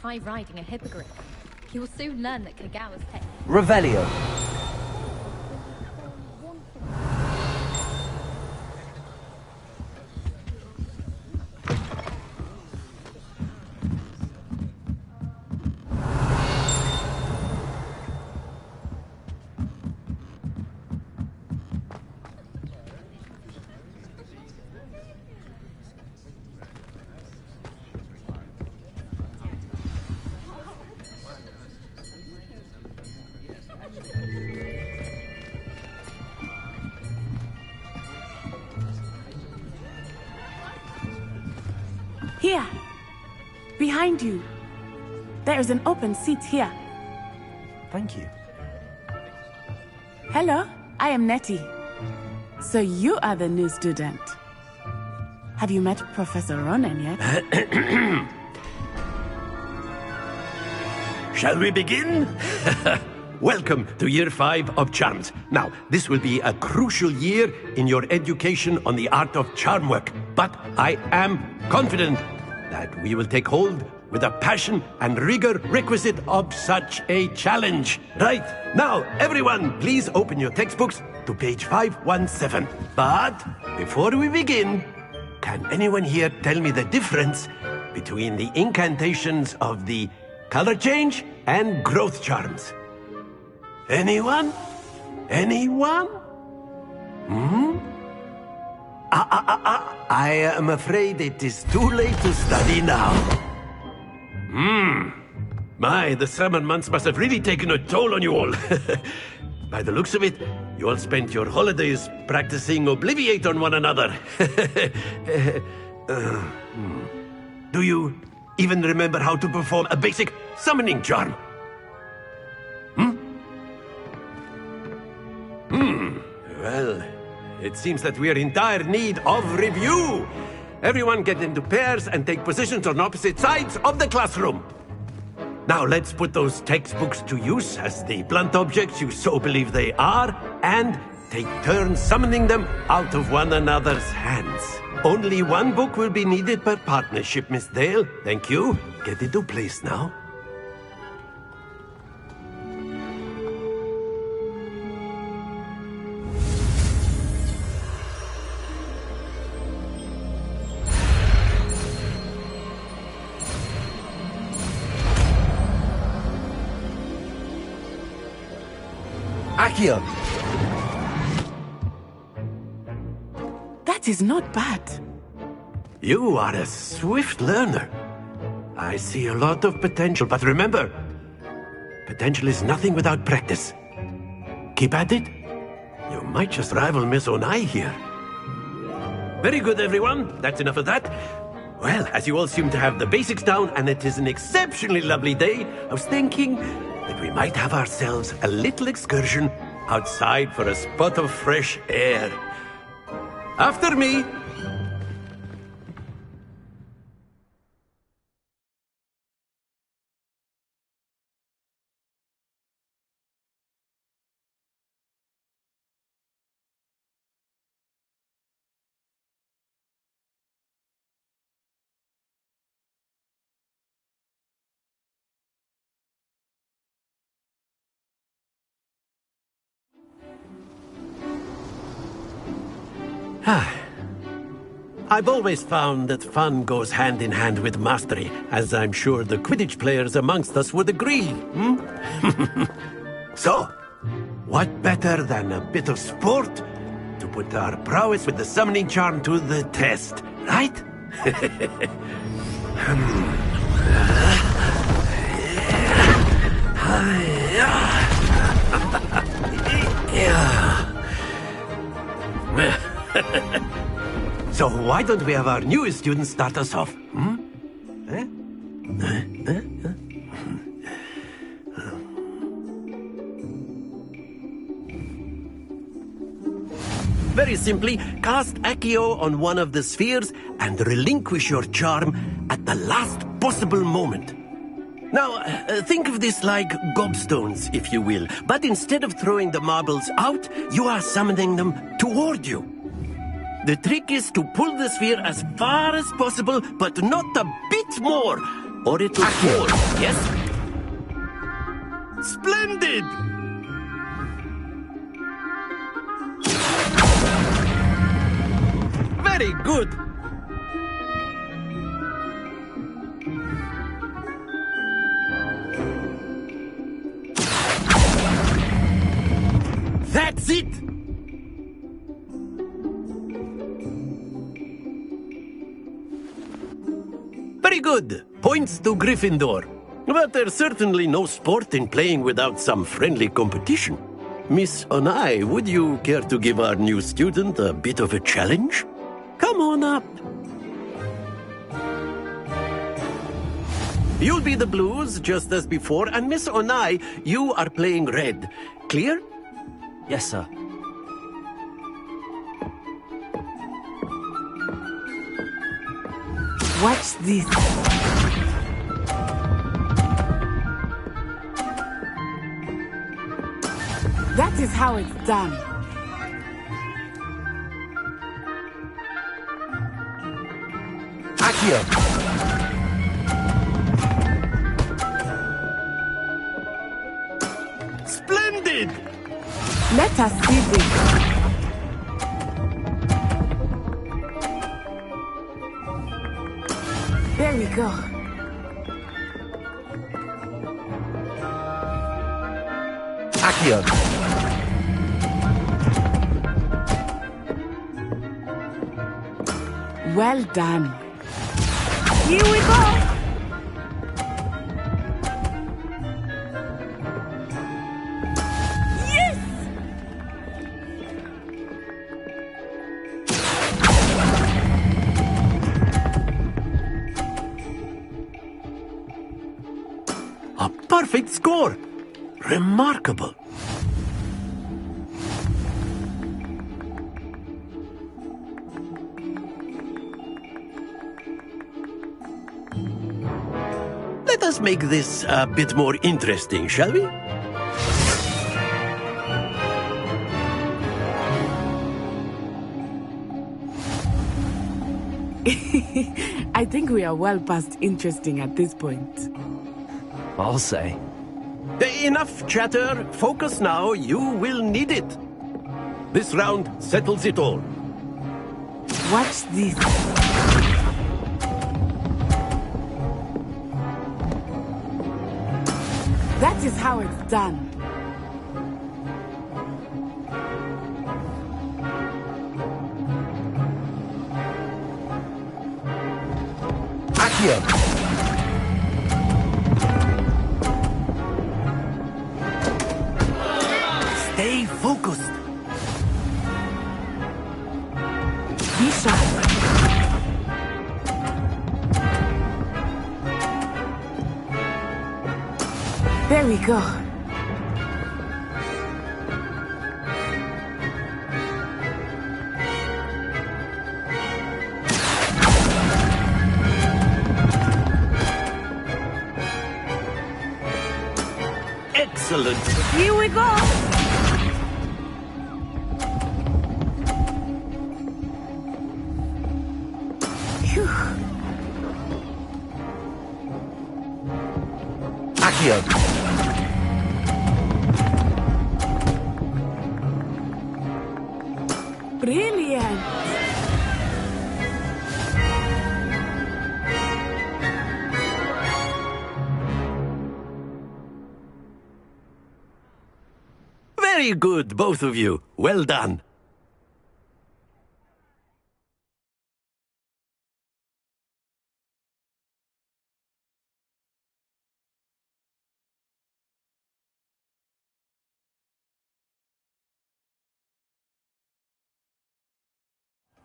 try riding a hippogriff. He will soon learn that Kagawa's tech. Revelio. Here! Behind you! There is an open seat here. Thank you. Hello, I am Nettie. So you are the new student. Have you met Professor Ronan yet? Shall we begin? Welcome to Year 5 of Charms. Now, this will be a crucial year in your education on the art of charm work. But I am confident that we will take hold with the passion and rigor requisite of such a challenge. Right, now, everyone, please open your textbooks to page 517. But before we begin, can anyone here tell me the difference between the incantations of the color change and growth charms? Anyone? Anyone? I am afraid it is too late to study now. My, the summer months must have really taken a toll on you all. By the looks of it, you all spent your holidays practicing Obliviate on one another. Do you even remember how to perform a basic summoning charm? Well, it seems that we are in dire need of review. Everyone get into pairs and take positions on opposite sides of the classroom. Now let's put those textbooks to use as the blunt objects you so believe they are, and take turns summoning them out of one another's hands. Only one book will be needed per partnership, Miss Dale. Thank you. Get into place now. Accio. That is not bad. You are a swift learner. I see a lot of potential, but remember, potential is nothing without practice. Keep at it. You might just rival Miss Onai here. Very good, everyone. That's enough of that. Well, as you all seem to have the basics down, and it is an exceptionally lovely day, I was thinking that we might have ourselves a little excursion outside for a spot of fresh air. After me. I've always found that fun goes hand in hand with mastery, as I'm sure the Quidditch players amongst us would agree. So, what better than a bit of sport to put our prowess with the summoning charm to the test, right? So why don't we have our newest student start us off? Very simply, cast Accio on one of the spheres and relinquish your charm at the last possible moment. Now, think of this like gobstones, if you will, but instead of throwing the marbles out, you are summoning them toward you. The trick is to pull the sphere as far as possible, but not a bit more. or it will fall. Yes? Splendid! Very good. That's it! Very good. Points to Gryffindor. But there's certainly no sport in playing without some friendly competition. Miss Onai, would you care to give our new student a bit of a challenge? Come on up. You'll be the blues, just as before, and Miss Onai, you are playing red. Clear? Yes, sir. Watch this. That is how it's done. Accio. Splendid! Let us see this. There we go. Accio. Well done. Here we go. Yes! A perfect score! Remarkable! Let us make this a bit more interesting, shall we? I think we are well past interesting at this point. I'll say. Enough chatter. Focus now. You will need it. This round settles it all. Watch this. That is how it's done. Accio. Stay focused. Be sharp. There we go. Excellent. Here we go. Phew. Accio. Brilliant. Very good, both of you. Well done.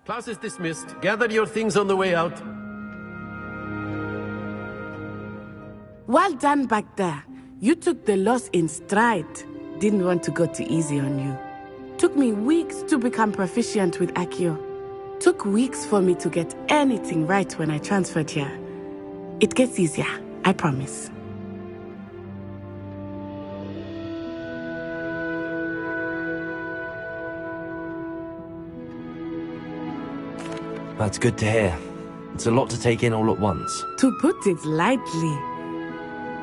Class is dismissed. Gather your things on the way out. Well done back there. You took the loss in stride. Didn't want to go too easy on you. Took me weeks to become proficient with Accio. Took weeks for me to get anything right when I transferred here. It gets easier, I promise. That's good to hear. It's a lot to take in all at once. To put it lightly,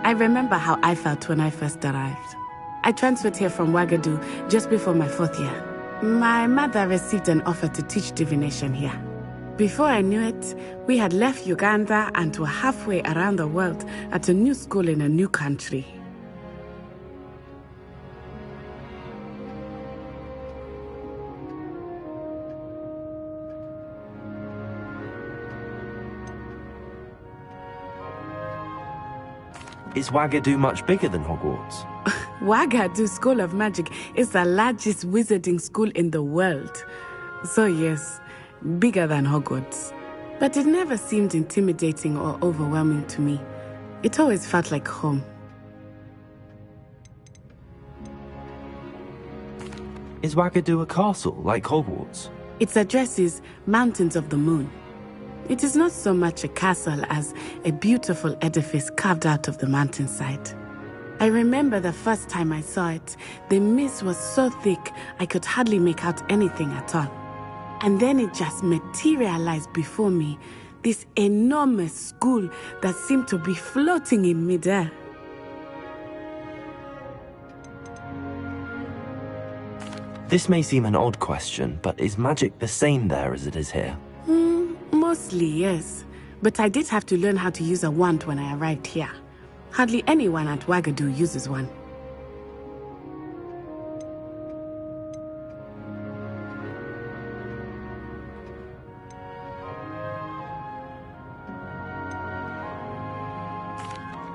I remember how I felt when I first arrived. I transferred here from Ouagadougou just before my 4th year. My mother received an offer to teach divination here. Before I knew it, we had left Uganda and were halfway around the world at a new school in a new country. Is Ouagadougou much bigger than Hogwarts? Ouagadougou School of Magic is the largest wizarding school in the world. So yes, bigger than Hogwarts. But it never seemed intimidating or overwhelming to me. It always felt like home. Is Ouagadougou a castle, like Hogwarts? Its address is Mountains of the Moon. It is not so much a castle as a beautiful edifice carved out of the mountainside. I remember the first time I saw it, the mist was so thick I could hardly make out anything at all. And then it just materialized before me, this enormous school that seemed to be floating in midair. This may seem an odd question, but is magic the same there as it is here? Mostly, yes. But I did have to learn how to use a wand when I arrived here. Hardly anyone at Ouagadougou uses one.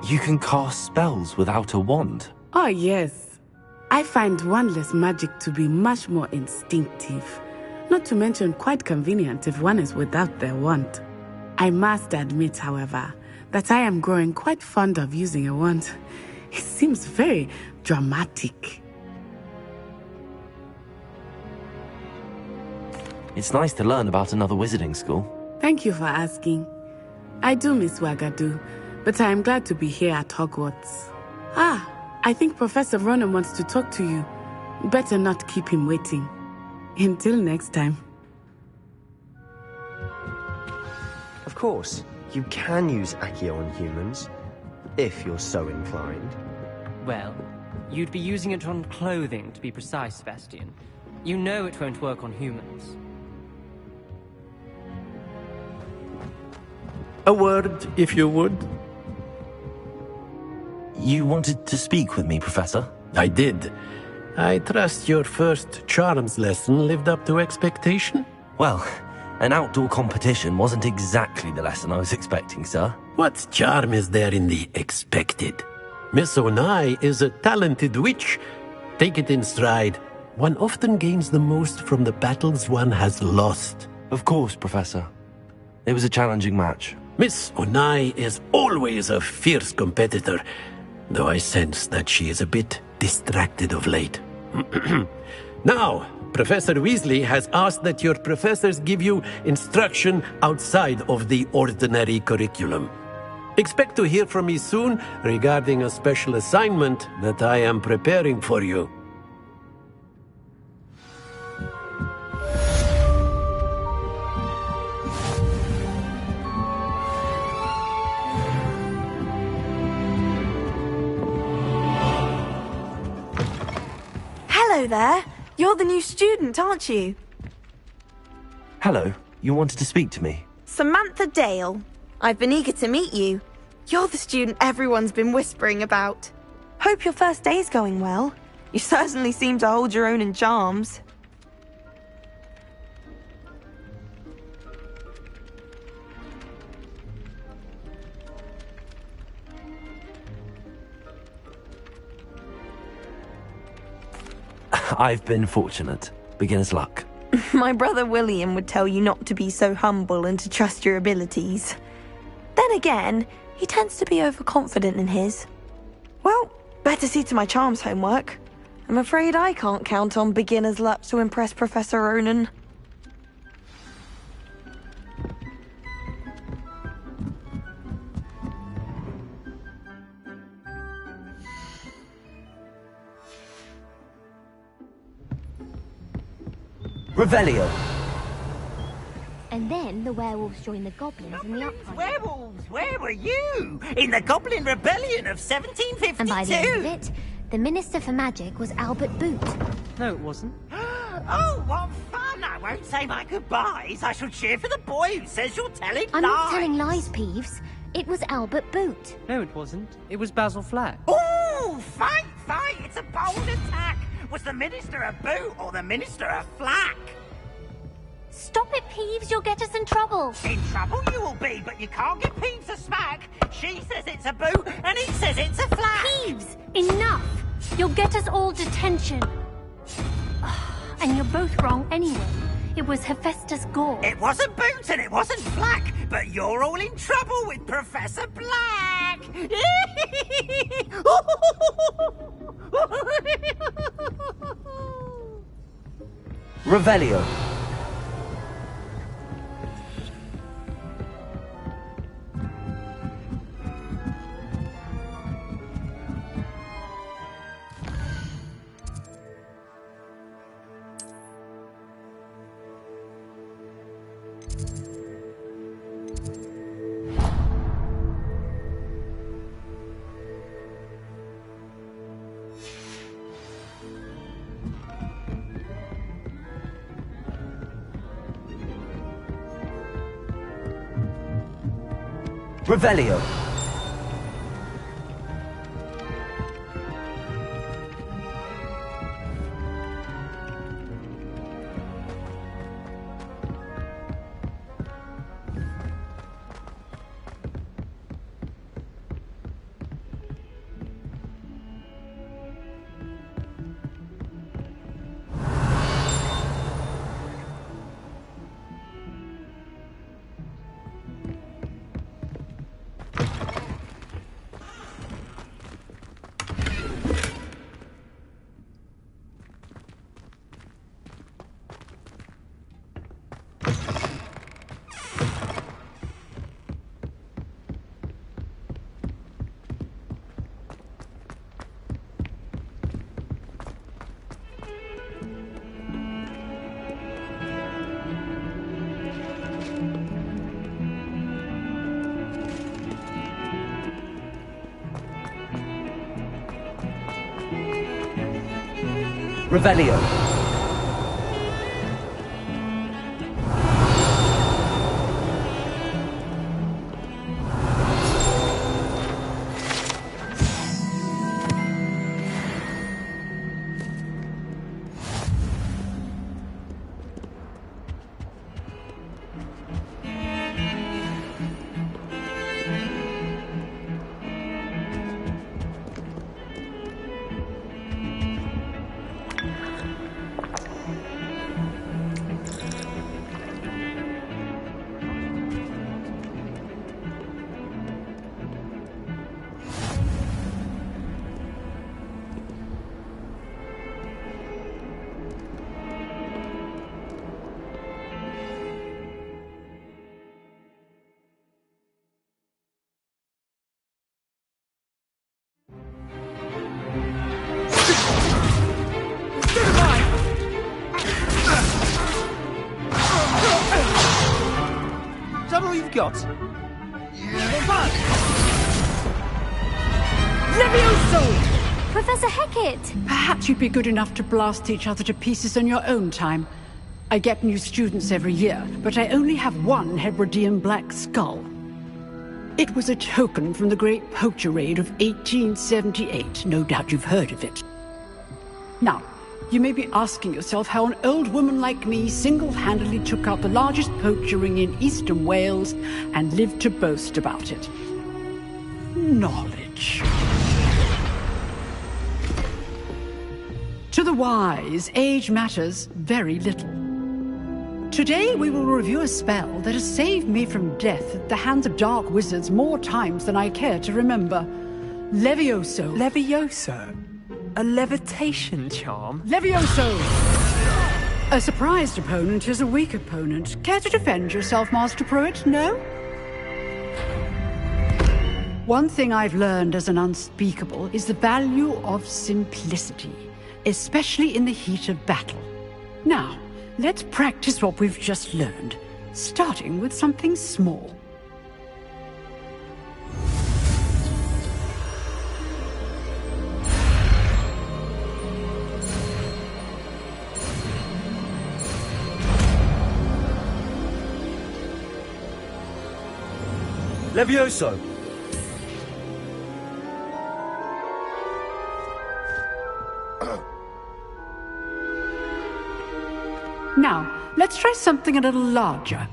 You can cast spells without a wand. Oh, yes. I find wandless magic to be much more instinctive. Not to mention quite convenient if one is without their wand. I must admit, however, that I am growing quite fond of using a wand. It seems very dramatic. It's nice to learn about another wizarding school. Thank you for asking. I do miss Ouagadougou, but I am glad to be here at Hogwarts. I think Professor Ronan wants to talk to you. Better not keep him waiting. Until next time. Of course, you can use Accio on humans, if you're so inclined. Well, you'd be using it on clothing, to be precise, Sebastian. You know it won't work on humans. A word, if you would. You wanted to speak with me, Professor? I did. I trust your first charms lesson lived up to expectation? Well, an outdoor competition wasn't exactly the lesson I was expecting, sir. What charm is there in the expected? Miss Onai is a talented witch. Take it in stride. One often gains the most from the battles one has lost. Of course, Professor. It was a challenging match. Miss Onai is always a fierce competitor, though I sense that she is a bit distracted of late. Now, Professor Weasley has asked that your professors give you instruction outside of the ordinary curriculum. Expect to hear from me soon regarding a special assignment that I am preparing for you. Hello there. You're the new student, aren't you? Hello, you wanted to speak to me? Samantha Dale. I've been eager to meet you. You're the student everyone's been whispering about. Hope your first day's going well. You certainly seem to hold your own in charms. I've been fortunate. Beginner's luck. My brother William would tell you not to be so humble and to trust your abilities. Then again, he tends to be overconfident in his. Well, better see to my charms homework. I'm afraid I can't count on beginner's luck to impress Professor Ronan. Revelio. And then the werewolves joined the goblins in the uprising. Werewolves, where were you? In the Goblin Rebellion of 1752? And by the end of it, the Minister for Magic was Albert Boot. No, it wasn't. Oh, what fun! I won't say my goodbyes. I shall cheer for the boy who says you're telling I'm lies. not telling lies, Peeves. It was Albert Boot. No, it wasn't. It was Basil Flack. Ooh, fight, fight! It's a bold attack. Was the Minister a boot or the Minister a flack? Stop it, Peeves. You'll get us in trouble. In trouble you will be, but you can't give Peeves a smack. She says it's a boot, and he says it's a flack. Peeves, enough. You'll get us all detention. And you're both wrong anyway. It was Hephaestus Gore. It wasn't Boot and it wasn't Flack, but you're all in trouble with Professor Black. Revelio. Revelio. Revelio. Is that all you've got? Levioso! Professor Hecat! Perhaps you'd be good enough to blast each other to pieces on your own time. I get new students every year, but I only have one Hebridean black skull. It was a token from the Great Poacher Raid of 1878. No doubt you've heard of it. Now, you may be asking yourself how an old woman like me single-handedly took out the largest poacher ring in eastern Wales and lived to boast about it. Knowledge. To the wise, age matters very little. Today we will review a spell that has saved me from death at the hands of dark wizards more times than I care to remember. Levioso. Levioso? A levitation charm? Levioso! A surprised opponent is a weak opponent. Care to defend yourself, Master Pruitt? No? One thing I've learned as an unspeakable is the value of simplicity, especially in the heat of battle. Now, let's practice what we've just learned. starting with something small. Levioso! Now, let's try something a little larger.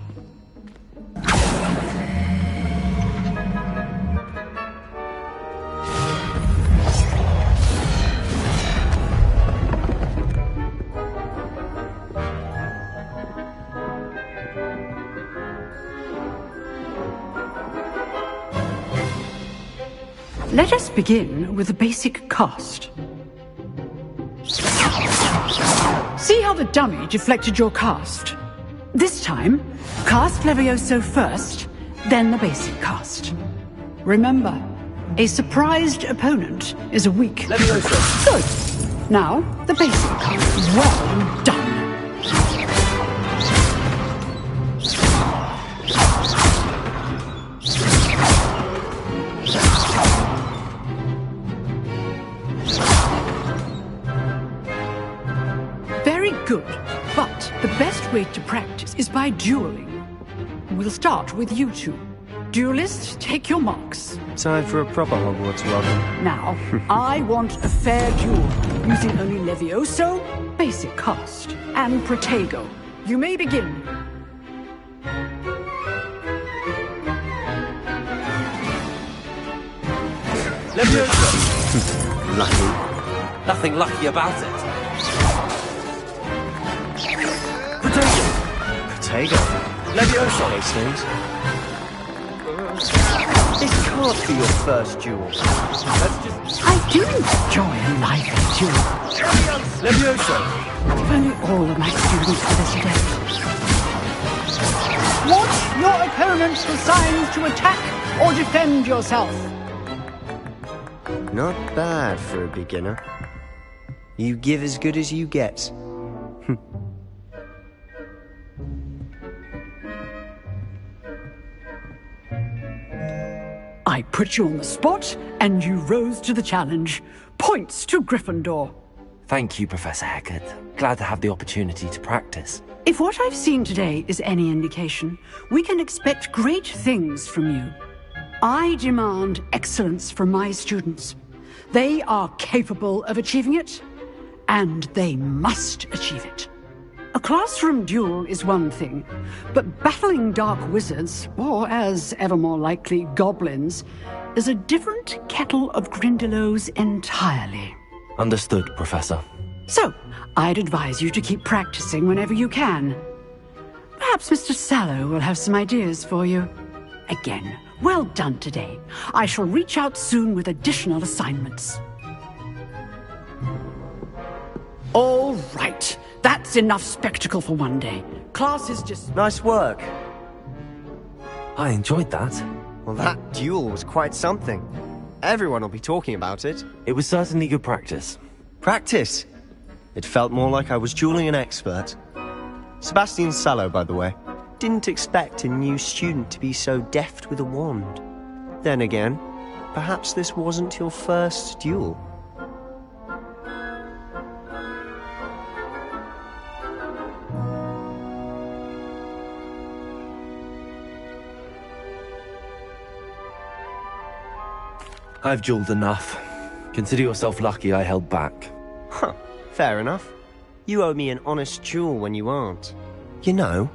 Let us begin with the basic cast. See how the dummy deflected your cast? This time, cast Levioso first, then the basic cast. Remember, a surprised opponent is a weak... Levioso! Good. Now, the basic cast. Well done. Good, but the best way to practice is by dueling. We'll start with you two. Duelists, take your marks. Time for a proper Hogwarts welcome. Now, I want a fair duel, using only Levioso, basic cast, and Protego. You may begin. Levioso! Lucky. Nothing lucky about it. Protego. Levioso. Hastings. This can't be your first duel. I do enjoy a lively duel. Levioso. If only all of my students were this today. Watch your opponent for signs to attack or defend yourself. Not bad for a beginner. You give as good as you get. I put you on the spot, and you rose to the challenge. Points to Gryffindor. Thank you, Professor Hecat. Glad to have the opportunity to practice. If what I've seen today is any indication, we can expect great things from you. I demand excellence from my students. They are capable of achieving it, and they must achieve it. A classroom duel is one thing, but battling dark wizards, or as ever more likely, goblins, is a different kettle of Grindylows entirely. Understood, Professor. So, I'd advise you to keep practicing whenever you can. Perhaps Mr. Sallow will have some ideas for you. Again, well done today. I shall reach out soon with additional assignments. All right. That's enough spectacle for one day. Class is just... Nice work. I enjoyed that. Well, that duel was quite something. Everyone will be talking about it. It was certainly good practice. Practice? It felt more like I was dueling an expert. Sebastian Sallow, by the way. Didn't expect a new student to be so deft with a wand. Then again, perhaps this wasn't your first duel. I've dueled enough. Consider yourself lucky I held back. Huh, fair enough. You owe me an honest duel when you aren't. You know,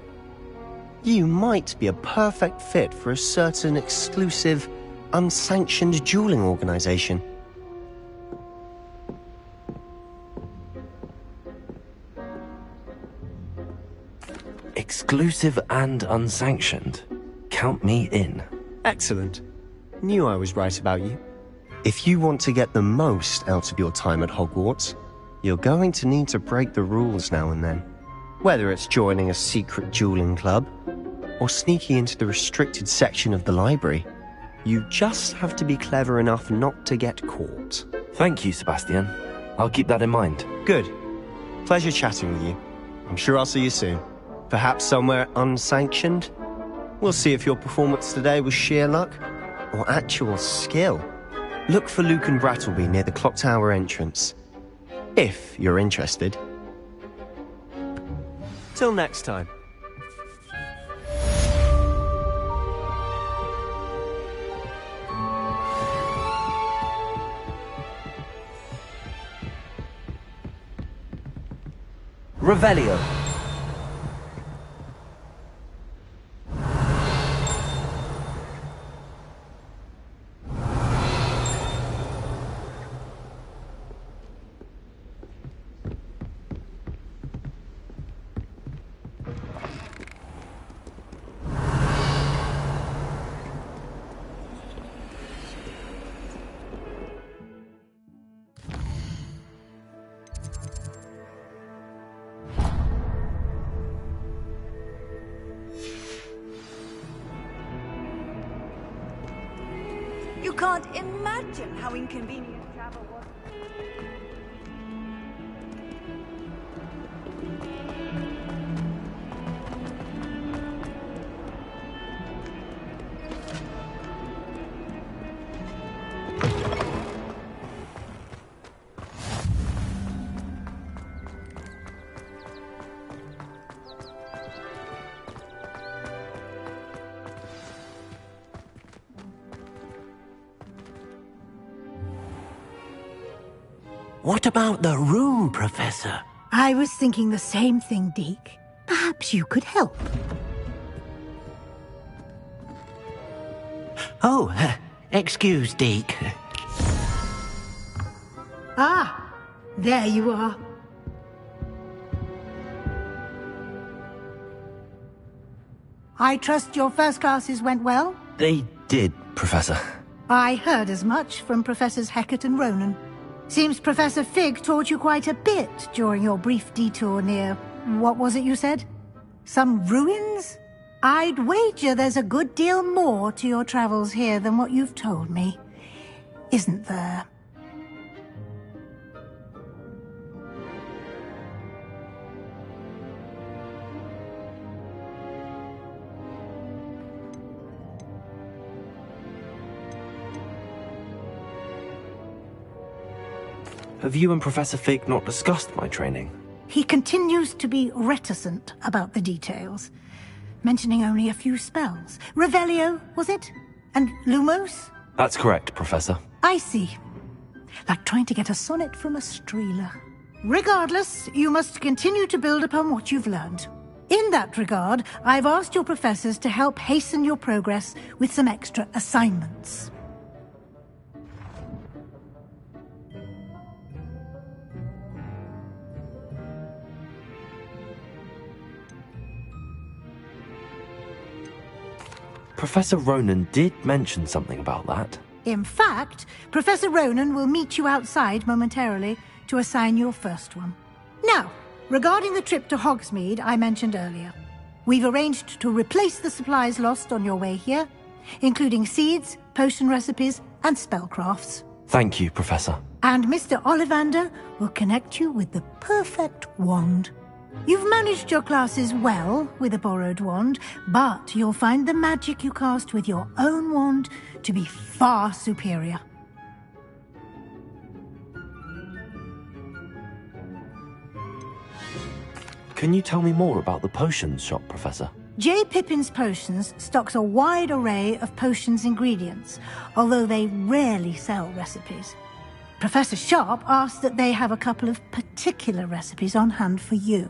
you might be a perfect fit for a certain exclusive, unsanctioned dueling organization. Exclusive and unsanctioned. Count me in. Excellent. Knew I was right about you. If you want to get the most out of your time at Hogwarts, you're going to need to break the rules now and then. Whether it's joining a secret dueling club, or sneaking into the restricted section of the library, you just have to be clever enough not to get caught. Thank you, Sebastian. I'll keep that in mind. Good. Pleasure chatting with you. I'm sure I'll see you soon. Perhaps somewhere unsanctioned? We'll see if your performance today was sheer luck or actual skill. Look for Luke and Brattleby near the clock tower entrance. If you're interested. Till next time. Revelio. You can't imagine how inconvenient travel was. What about the room, Professor? I was thinking the same thing, Deke. Perhaps you could help. Oh, excuse, Deke. Ah, there you are. I trust your first classes went well? They did, Professor. I heard as much from Professors Hecat and Ronan. Seems Professor Fig taught you quite a bit during your brief detour near... what was it you said? Some ruins? I'd wager there's a good deal more to your travels here than what you've told me. Isn't there? Have you and Professor Fig not discussed my training? He continues to be reticent about the details, mentioning only a few spells. Revelio, was it? And Lumos? That's correct, Professor. I see. Like trying to get a sonnet from a streeler. Regardless, you must continue to build upon what you've learned. In that regard, I've asked your professors to help hasten your progress with some extra assignments. Professor Ronan did mention something about that. In fact, Professor Ronan will meet you outside momentarily to assign your first one. Now, regarding the trip to Hogsmeade I mentioned earlier, we've arranged to replace the supplies lost on your way here, including seeds, potion recipes, and spellcrafts. Thank you, Professor. And Mr. Ollivander will connect you with the perfect wand. You've managed your classes well with a borrowed wand, but you'll find the magic you cast with your own wand to be far superior. Can you tell me more about the potions shop, Professor? J. Pippin's Potions stocks a wide array of potions ingredients, although they rarely sell recipes. Professor Sharp asked that they have a couple of particular recipes on hand for you.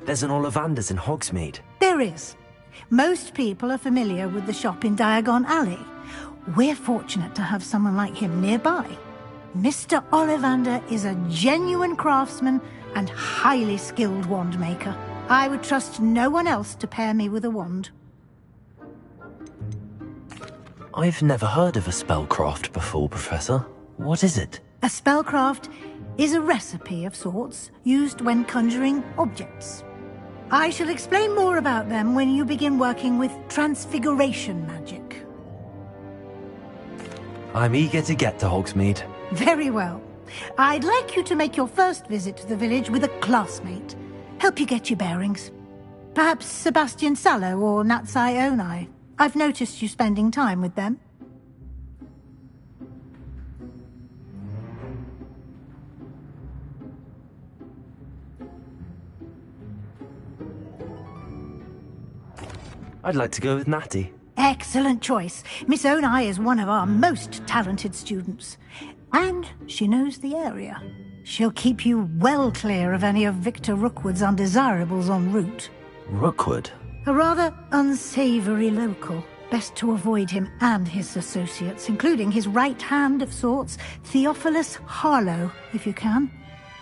There's an Ollivander's in Hogsmeade. There is. Most people are familiar with the shop in Diagon Alley. We're fortunate to have someone like him nearby. Mr. Ollivander is a genuine craftsman and highly skilled wand maker. I would trust no one else to pair me with a wand. I've never heard of a spellcraft before, Professor. What is it? A spellcraft is a recipe of sorts used when conjuring objects. I shall explain more about them when you begin working with transfiguration magic. I'm eager to get to Hogsmeade. Very well. I'd like you to make your first visit to the village with a classmate. Help you get your bearings. Perhaps Sebastian Sallow or Natsai Onai. I've noticed you spending time with them. I'd like to go with Natty. Excellent choice. Miss Onai is one of our most talented students. And she knows the area. She'll keep you well clear of any of Victor Rookwood's undesirables en route. Rookwood? A rather unsavory local. Best to avoid him and his associates, including his right hand of sorts, Theophilus Harlow, if you can.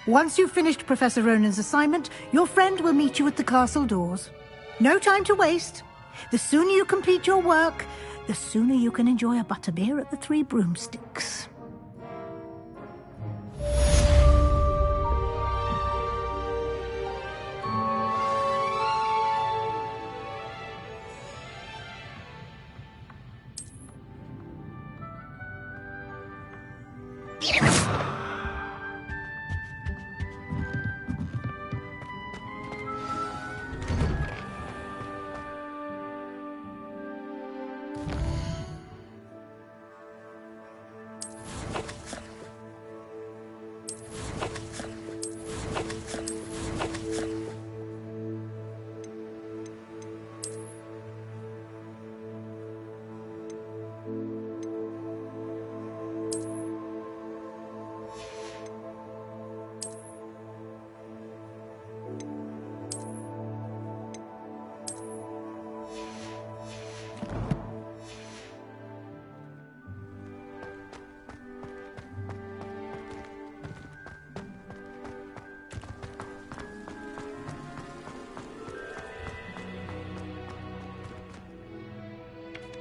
Once you've finished Professor Ronan's assignment, your friend will meet you at the castle doors. No time to waste. The sooner you complete your work, the sooner you can enjoy a butterbeer at the Three Broomsticks.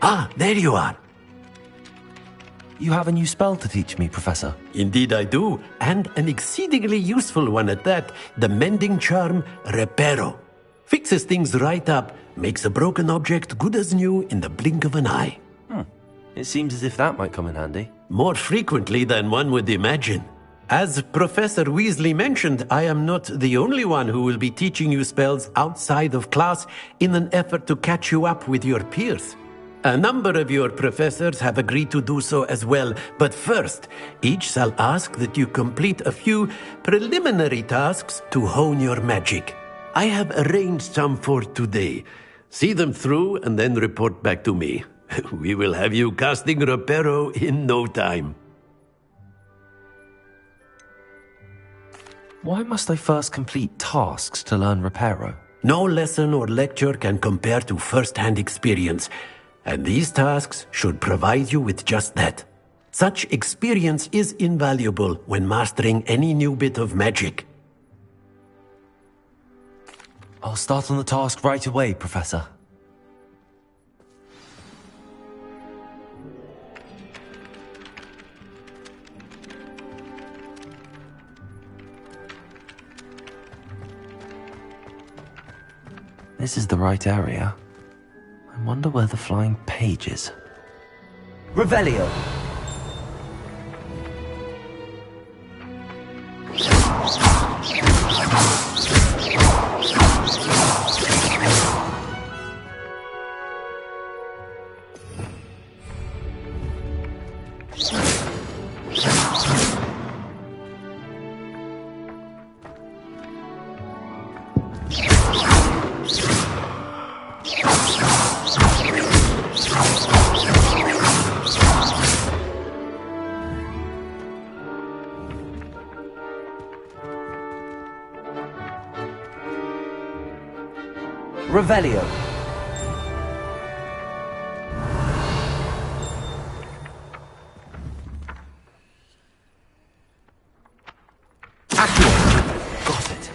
Ah, there you are. You have a new spell to teach me, Professor. Indeed I do, and an exceedingly useful one at that. The mending charm, Reparo. Fixes things right up, makes a broken object good as new in the blink of an eye. It seems as if that might come in handy. More frequently than one would imagine. As Professor Weasley mentioned, I am not the only one who will be teaching you spells outside of class in an effort to catch you up with your peers. A number of your professors have agreed to do so as well, but first, each shall ask that you complete a few preliminary tasks to hone your magic. I have arranged some for today. See them through and then report back to me. We will have you casting Reparo in no time. Why must I first complete tasks to learn Reparo? No lesson or lecture can compare to first-hand experience, and these tasks should provide you with just that. Such experience is invaluable when mastering any new bit of magic. I'll start on the task right away, Professor. This is the right area. I wonder where the flying page is. Revelio! Revelio. Got it.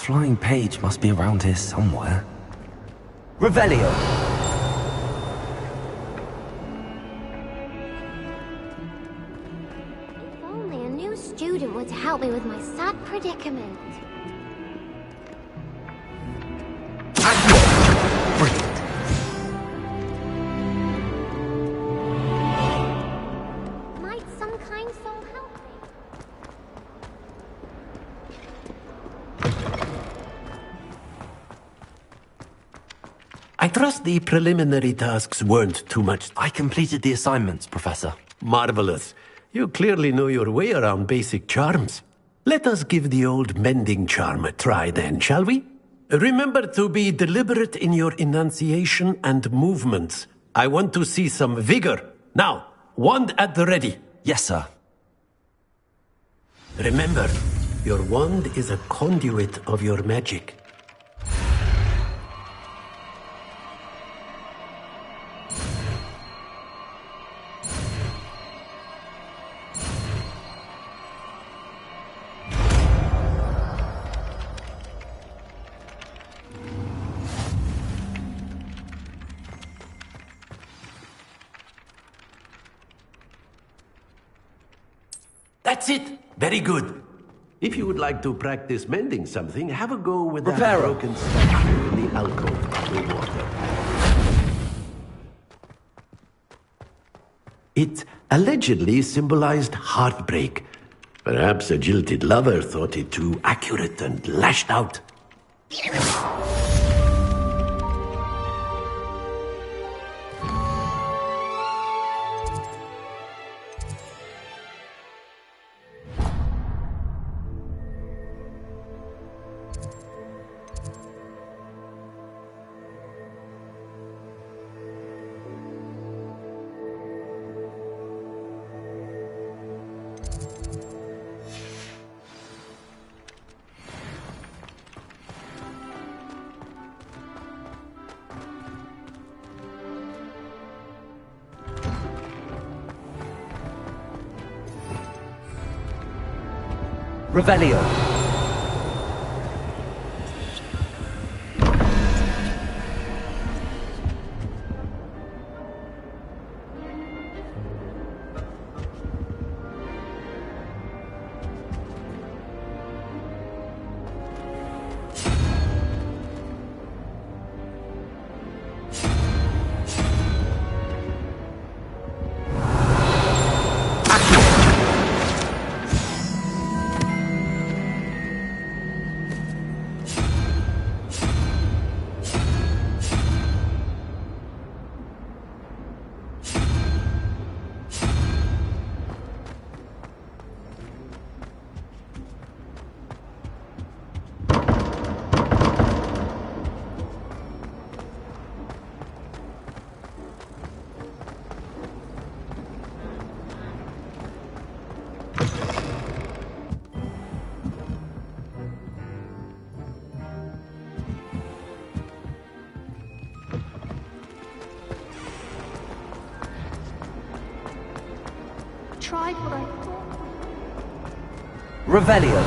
flying page must be around here somewhere. Revelio! If only a new student would help me with my sad predicament. Might some kind soul help me? I trust the preliminary tasks weren't too much. I completed the assignments, Professor. Marvelous. You clearly know your way around basic charms. Let us give the old mending charm a try then, shall we? Remember to be deliberate in your enunciation and movements. I want to see some vigor. Now, wand at the ready. Yes, sir. Remember, your wand is a conduit of your magic. That's it! Very good. If you would like to practice mending something, have a go with that broken statue in the alcove with water. It allegedly symbolized heartbreak. Perhaps a jilted lover thought it too accurate and lashed out. Revelio. Tried what I thought. Revelio.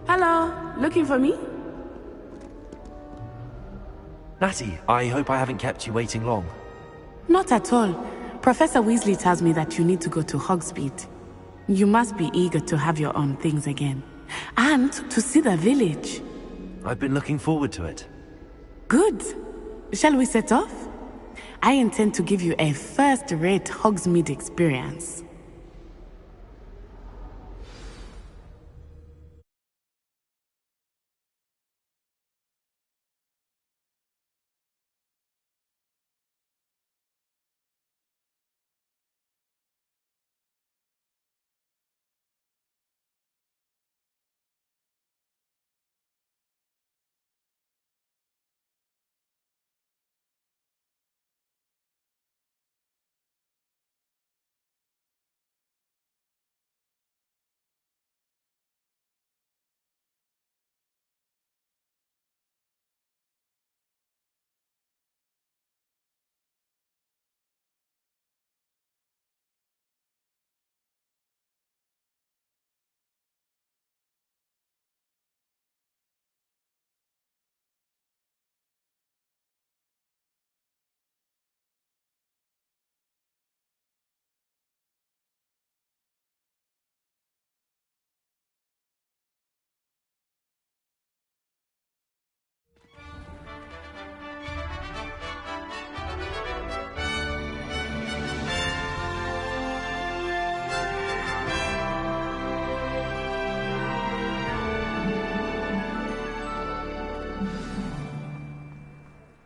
Hello, looking for me? Natty, I hope I haven't kept you waiting long. Not at all. Professor Weasley tells me that you need to go to Hogsmeade. You must be eager to have your own things again. And to see the village. I've been looking forward to it. Good. Shall we set off? I intend to give you a first-rate Hogsmeade experience.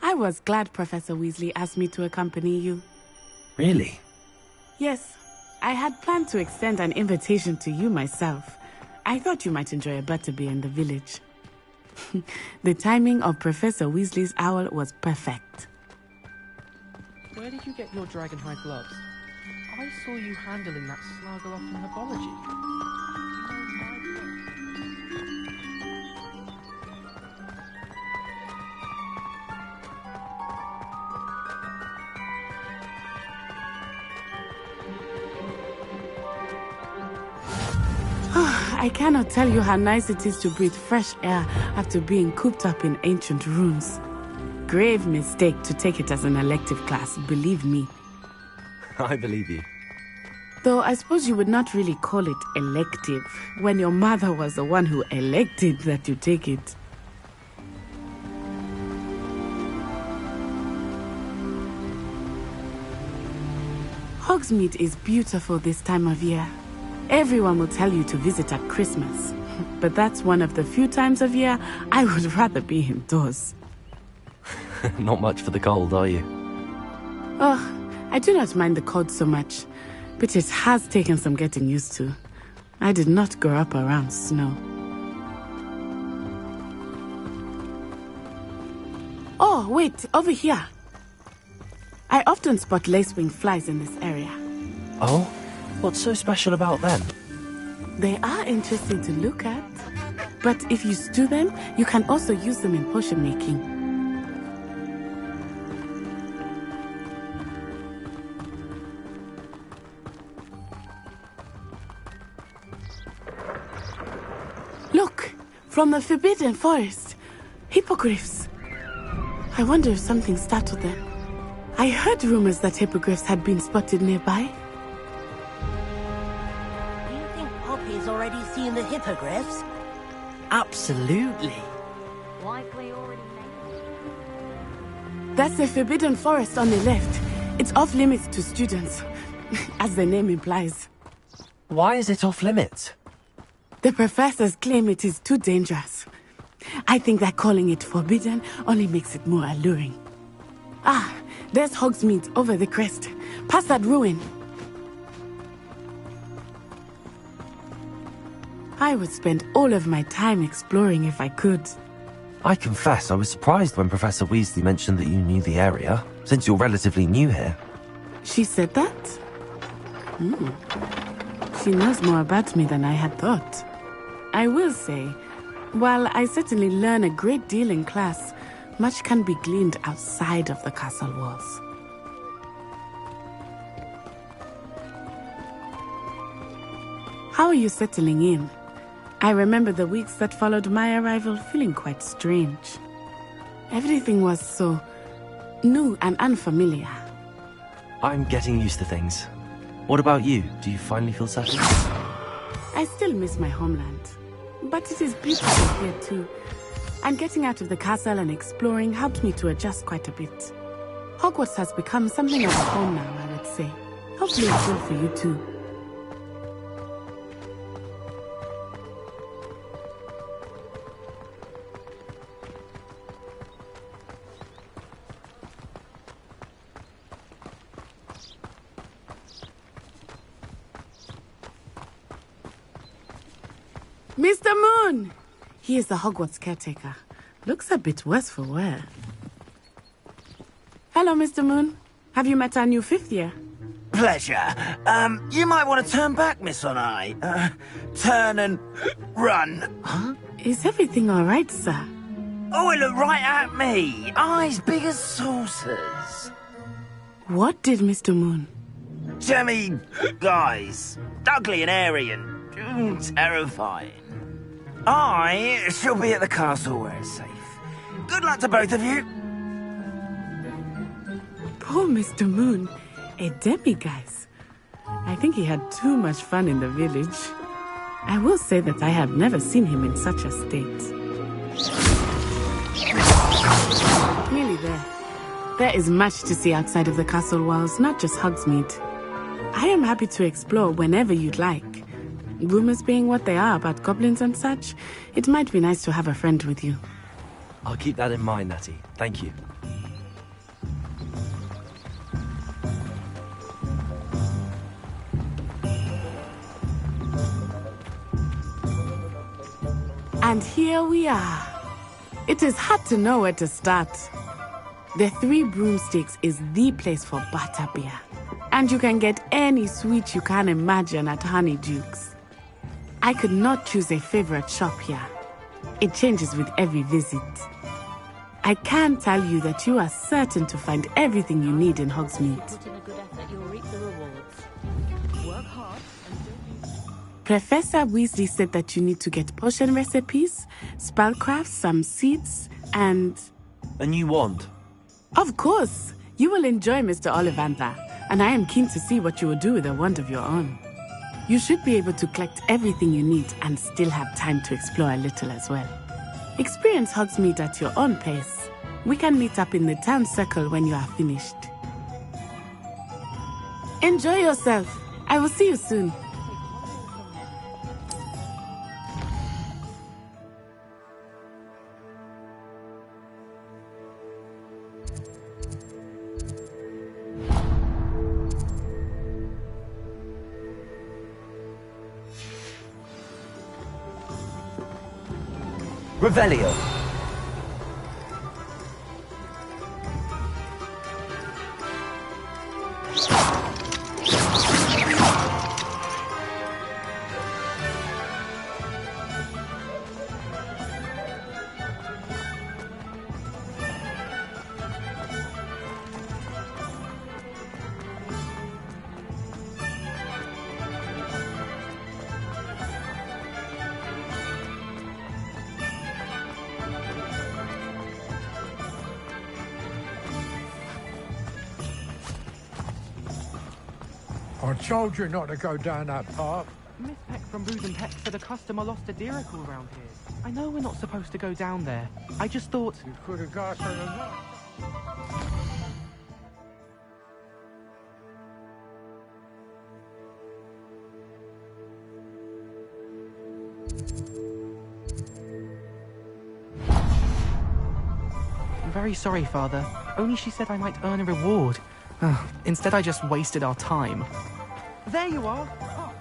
I was glad Professor Weasley asked me to accompany you. Really? Yes, I had planned to extend an invitation to you myself. I thought you might enjoy a butterbeer in the village. The timing of Professor Weasley's owl was perfect. Where did you get your dragonhide gloves? I saw you handling that slugger off in herbology. I cannot tell you how nice it is to breathe fresh air after being cooped up in ancient ruins. Grave mistake to take it as an elective class, believe me. I believe you. Though I suppose you would not really call it elective, when your mother was the one who elected that you take it. Hogsmeade is beautiful this time of year. Everyone will tell you to visit at Christmas, but that's one of the few times of year I would rather be indoors. Not much for the cold, are you? Oh, I do not mind the cold so much, but it has taken some getting used to. I did not grow up around snow. Oh, wait, over here. I often spot lacewing flies in this area. Oh? What's so special about them? They are interesting to look at, but if you stew them, you can also use them in potion making. Look, from the Forbidden Forest, hippogriffs. I wonder if something startled them. I heard rumors that hippogriffs had been spotted nearby. Poppy's already seen the hippogriffs? Absolutely. Likely already made. That's the Forbidden Forest on the left. It's off limits to students, as the name implies. Why is it off limits? The professors claim it is too dangerous. I think that calling it forbidden only makes it more alluring. Ah, there's Hogsmeade over the crest. Past that ruin. I would spend all of my time exploring if I could. I confess I was surprised when Professor Weasley mentioned that you knew the area, since you're relatively new here. She said that? She knows more about me than I had thought. I will say, while I certainly learn a great deal in class, much can be gleaned outside of the castle walls. How are you settling in? I remember the weeks that followed my arrival feeling quite strange. Everything was so new and unfamiliar. I'm getting used to things. What about you? Do you finally feel settled? I still miss my homeland, but it is beautiful here too. And getting out of the castle and exploring helped me to adjust quite a bit. Hogwarts has become something of a home now, I would say. Hopefully it will for you too. Mr. Moon! He is the Hogwarts caretaker. Looks a bit worse for wear. Hello, Mr. Moon. Have you met our new 5th year? Pleasure. You might want to turn back, Miss Onai. Turn and run. Huh? Is everything all right, sir? Oh, it looked right at me. Eyes big as saucers. What did Mr. Moon? Jemmy, guys. Ugly and airy and terrifying. I shall be at the castle where it's safe. Good luck to both of you. Poor Mr. Moon. A demiguise. I think he had too much fun in the village. I will say that I have never seen him in such a state. Nearly there. There is much to see outside of the castle walls, not just Hogsmeade. I am happy to explore whenever you'd like. Rumors being what they are about goblins and such, it might be nice to have a friend with you. I'll keep that in mind, Natty. Thank you. And here we are. It is hard to know where to start. The Three Broomsticks is the place for butterbeer. And you can get any sweet you can imagine at Honeyduke's. I could not choose a favorite shop here. It changes with every visit. I can tell you that you are certain to find everything you need in Hogsmeade. Put in a good effort, you'll reap the rewards. Work hard and don't... Professor Weasley said that you need to get potion recipes, spellcrafts, some seeds, and... A new wand? Of course! You will enjoy Mr. Ollivander, and I am keen to see what you will do with a wand of your own. You should be able to collect everything you need and still have time to explore a little as well. Experience Hogsmeade at your own pace. We can meet up in the town circle when you are finished. Enjoy yourself. I will see you soon. Revelio. I told you not to go down that path. Miss Peck from Booze and Peck said a customer lost a diricle around here. I know we're not supposed to go down there. I just thought... You could have got her enough. I'm very sorry, Father. Only she said I might earn a reward. Instead, I just wasted our time. There you are! Oh.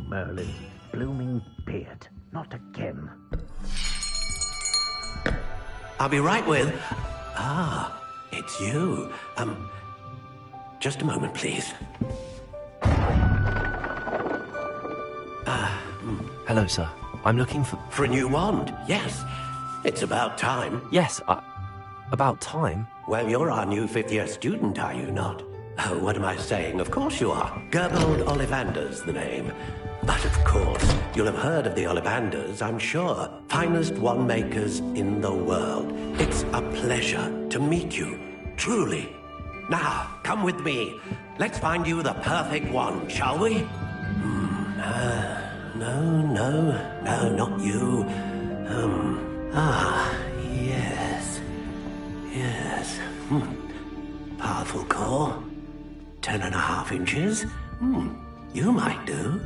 Merlin's blooming beard. Not again. I'll be right with... Ah, it's you. just a moment, please. Hello, sir. I'm looking for... For a new wand, yes. It's about time. Yes, about time? Well, you're our new fifth-year student, are you not? Oh, what am I saying? Of course you are. Gerbold Ollivander's the name. But of course, you'll have heard of the Ollivanders, I'm sure. Finest wand makers in the world. It's a pleasure to meet you, truly. Now, come with me. Let's find you the perfect wand, shall we? No, not you. Yes. Powerful core. 10.5 inches. You might do.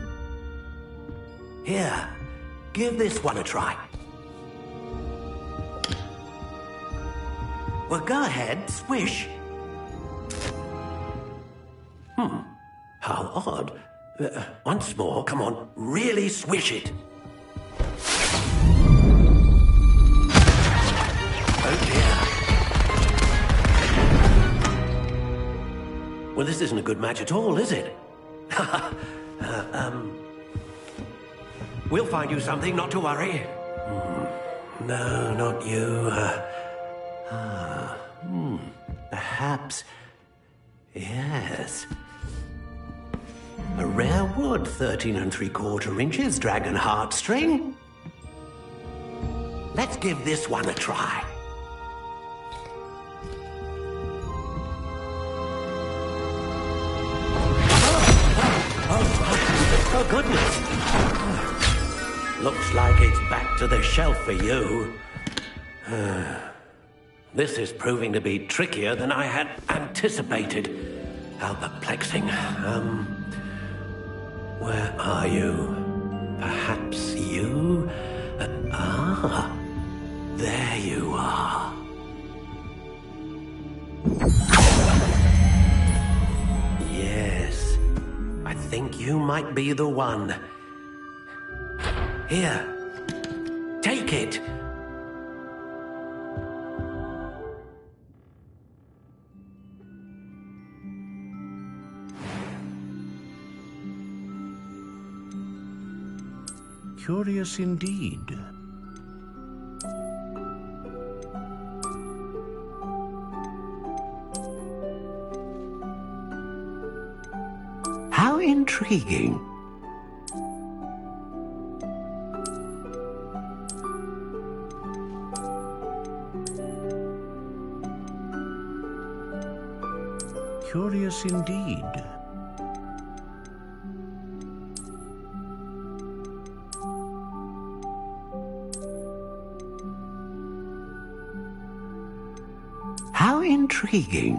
Here, give this one a try. Well, go ahead, swish. How odd. Once more, come on, really swish it. Oh dear. Well, this isn't a good match at all, is it? We'll find you something, not to worry. No, not you. Perhaps... Yes. A rare wood, 13 3/4 inches, dragon heartstring. Let's give this one a try. Oh, goodness. Looks like it's back to the shelf for you. This is proving to be trickier than I had anticipated. How perplexing. Where are you? Perhaps you? There you are. Yes, I think you might be the one. Here, take it. Curious indeed. How intriguing. Curious indeed. How intriguing.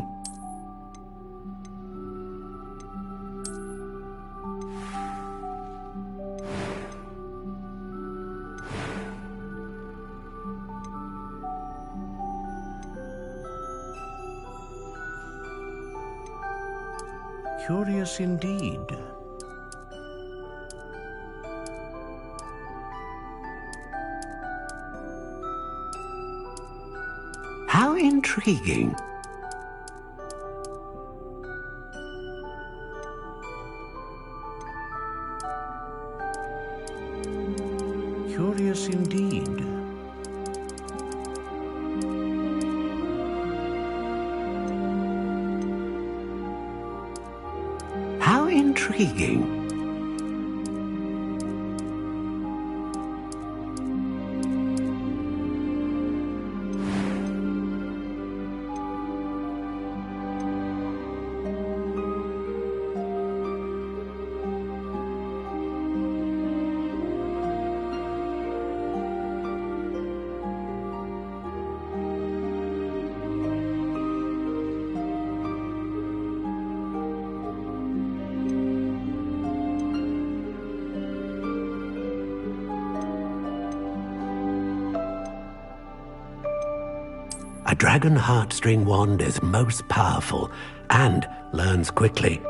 Curious indeed. How intriguing. Curious indeed. How intriguing. A dragon heartstring wand is most powerful and learns quickly.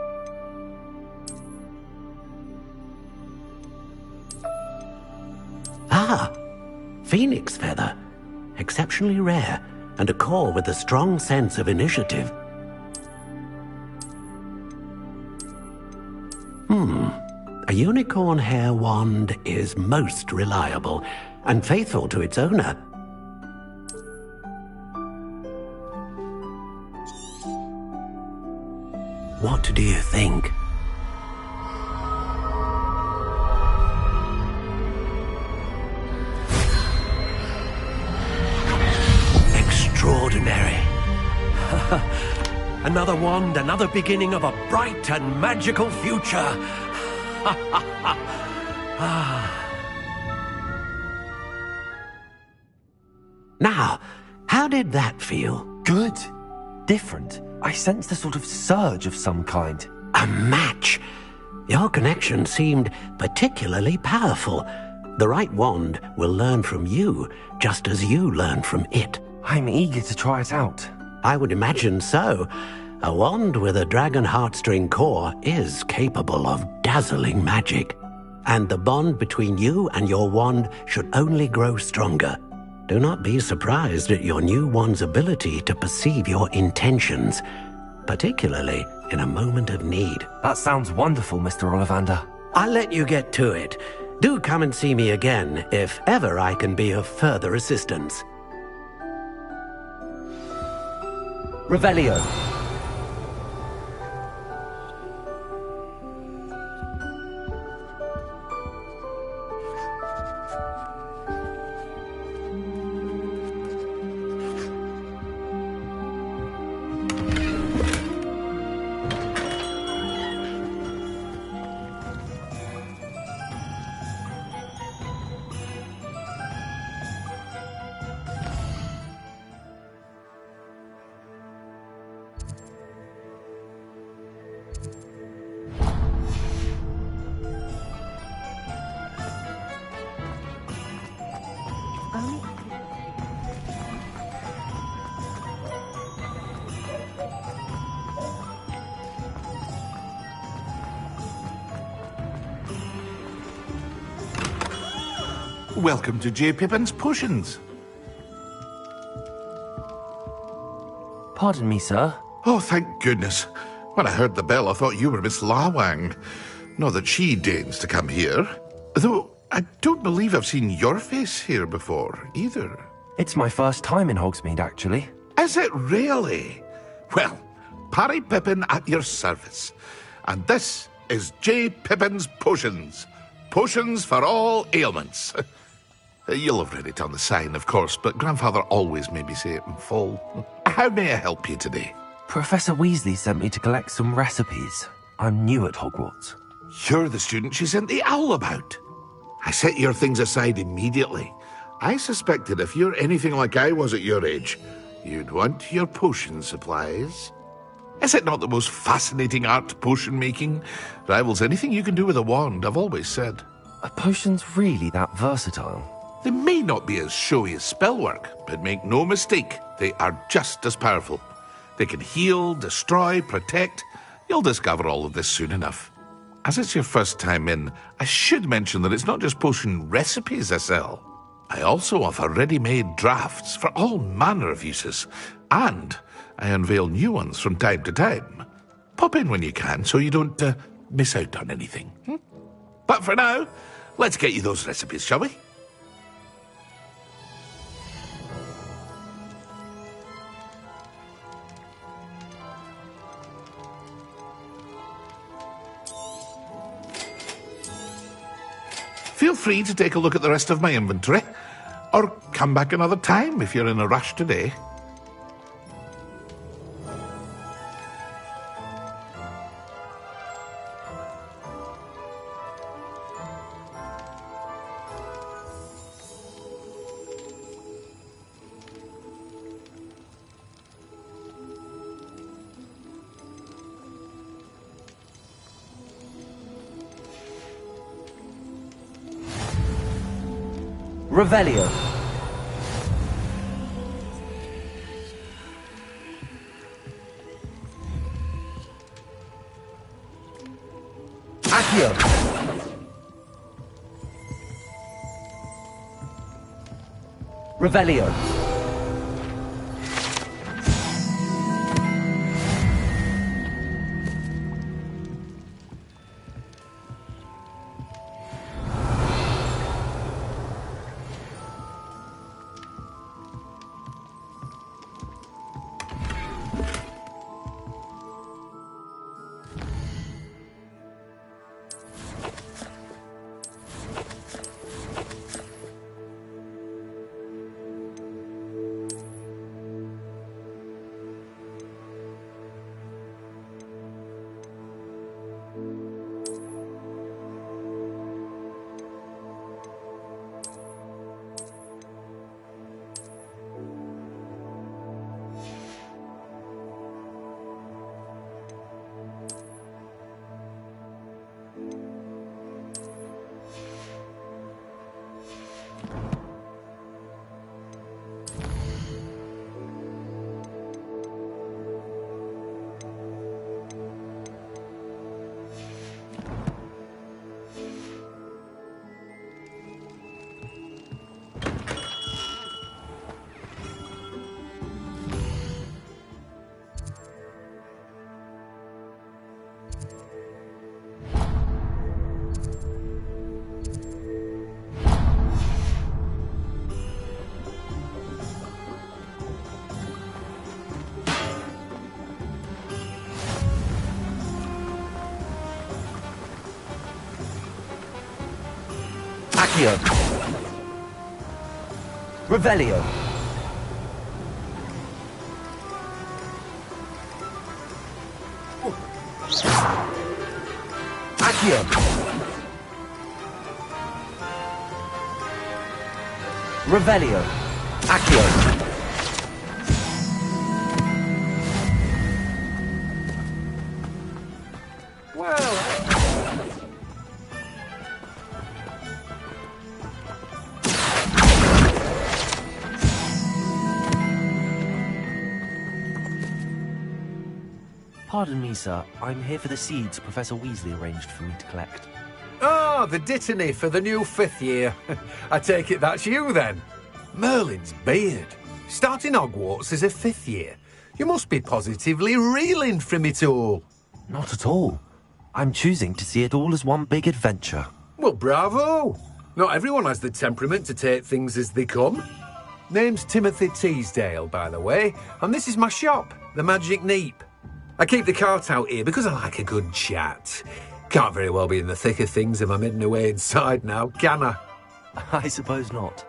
Ah, phoenix feather. Exceptionally rare, and a core with a strong sense of initiative. A unicorn hair wand is most reliable and faithful to its owner. What do you think? Extraordinary. Another wand, another beginning of a bright and magical future. Now, how did that feel? Good. Different. I sensed a sort of surge of some kind. A match. Your connection seemed particularly powerful. The right wand will learn from you, just as you learn from it. I'm eager to try it out. I would imagine so. A wand with a dragon heartstring core is capable of dazzling magic. And the bond between you and your wand should only grow stronger. Do not be surprised at your new wand's ability to perceive your intentions, particularly in a moment of need. That sounds wonderful, Mr. Ollivander. I'll let you get to it. Do come and see me again if ever I can be of further assistance. Revelio. Welcome to J. Pippin's Potions. Pardon me, sir. Oh, thank goodness. When I heard the bell, I thought you were Miss Lawang. Not that she deigns to come here. Though, I don't believe I've seen your face here before, either. It's my first time in Hogsmeade, actually. Is it really? Well, Parry Pippin at your service. And this is J. Pippin's Potions. Potions for all ailments. You'll have read it on the sign, of course, but Grandfather always made me say it in full. How may I help you today? Professor Weasley sent me to collect some recipes. I'm new at Hogwarts. You're the student she sent the owl about. I set your things aside immediately. I suspected if you're anything like I was at your age, you'd want your potion supplies. Is it not the most fascinating art, potion making? Rivals anything you can do with a wand, I've always said. Are potions really that versatile? They may not be as showy as spellwork, but make no mistake, they are just as powerful. They can heal, destroy, protect. You'll discover all of this soon enough. As it's your first time in, I should mention that it's not just potion recipes I sell. I also offer ready-made drafts for all manner of uses, and I unveil new ones from time to time. Pop in when you can so you don't miss out on anything. But for now, let's get you those recipes, shall we? Feel free to take a look at the rest of my inventory, or come back another time if you're in a rush today. Revelio. Accio. Revelio. Accio. Revelio. Accio. Revelio. Accio. Pardon me, sir. I'm here for the seeds Professor Weasley arranged for me to collect. Ah, the dittany for the new 5th year. I take it that's you, then. Merlin's beard. Starting Hogwarts as a 5th year. You must be positively reeling from it all. Not at all. I'm choosing to see it all as one big adventure. Well, bravo. Not everyone has the temperament to take things as they come. Name's Timothy Teasdale, by the way, and this is my shop, the Magic Neep. I keep the cart out here because I like a good chat. Can't very well be in the thick of things if I'm hidden away inside now, can I? I suppose not.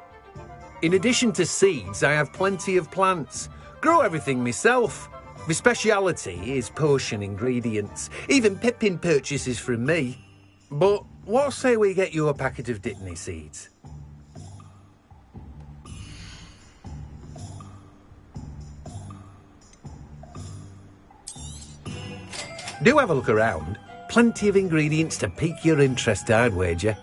In addition to seeds, I have plenty of plants. Grow everything myself. My speciality is potion ingredients. Even Pippin purchases from me. But what say we get you a packet of dittany seeds? Do have a look around. Plenty of ingredients to pique your interest, I'd wager.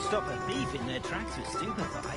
Stop a thief in their tracks with stupefy.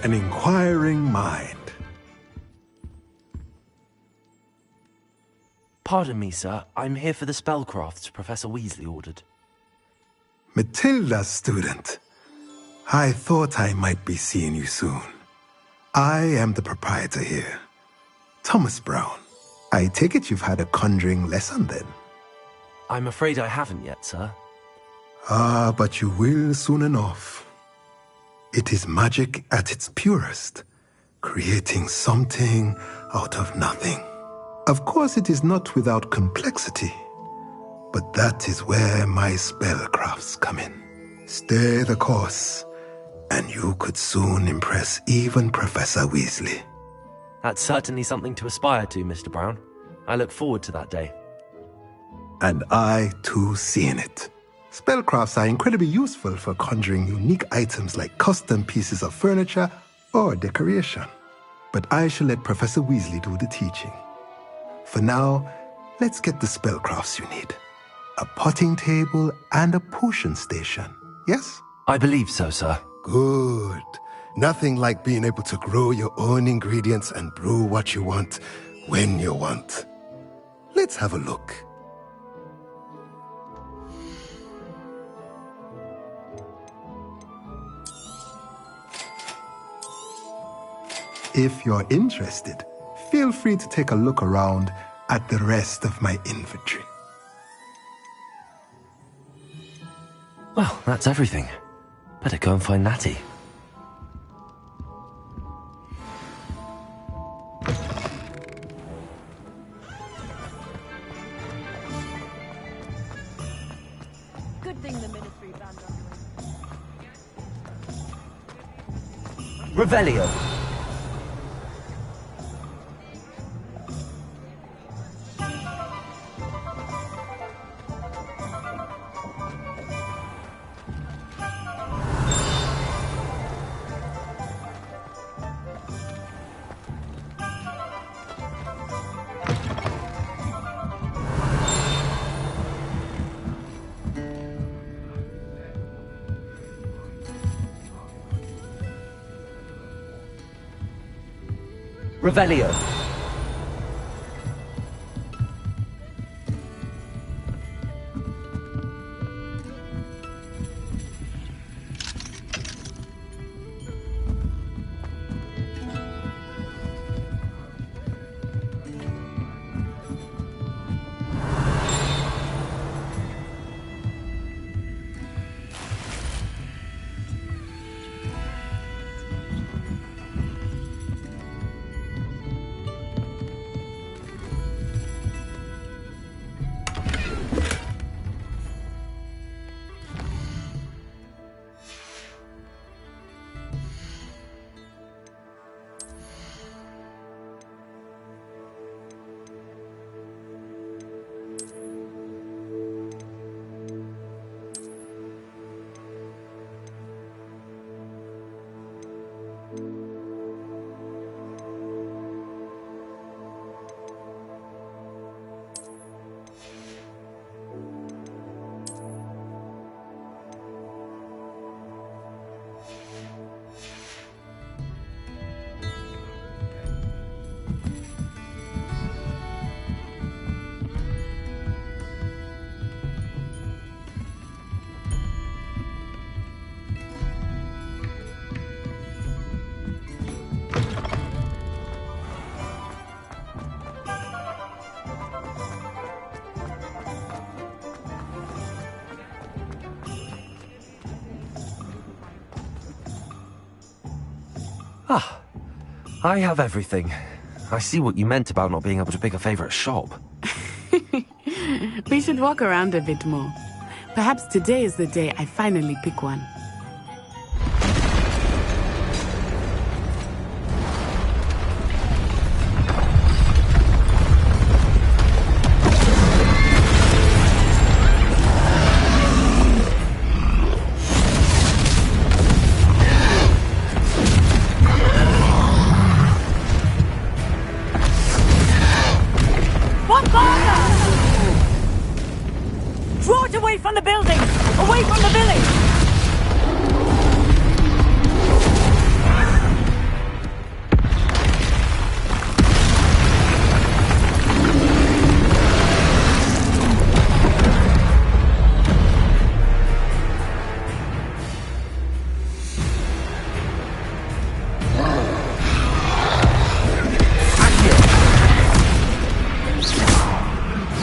An inquiring mind. Pardon me, sir. I'm here for the spellcrafts Professor Weasley ordered. Matilda's student. I thought I might be seeing you soon. I am the proprietor here, Thomas Brown. I take it you've had a conjuring lesson then? I'm afraid I haven't yet, sir. Ah, but you will soon enough. It is magic at its purest, creating something out of nothing. Of course, it is not without complexity, but that is where my spellcrafts come in. Stay the course, and you could soon impress even Professor Weasley. That's certainly something to aspire to, Mr. Brown. I look forward to that day. And I, too, seeing it. Spellcrafts are incredibly useful for conjuring unique items like custom pieces of furniture or decoration. But I shall let Professor Weasley do the teaching. For now, let's get the spellcrafts you need. A potting table and a potion station, yes? I believe so, sir. Good. Nothing like being able to grow your own ingredients and brew what you want when you want. Let's have a look. If you're interested, feel free to take a look around at the rest of my inventory. Well, that's everything. Better go and find Natty. Revelio. Revelio. Ah, I have everything. I see what you meant about not being able to pick a favorite shop. We should walk around a bit more. Perhaps today is the day I finally pick one. Away from the building! Away from the village!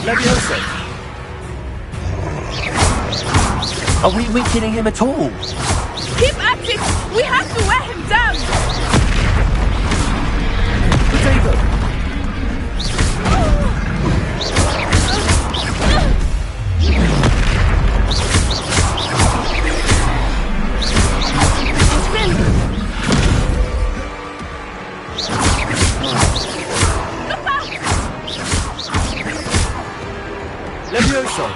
Leviosa! Are we weakening him at all? Keep at it! We have to wear him down! Potato! Leviosa!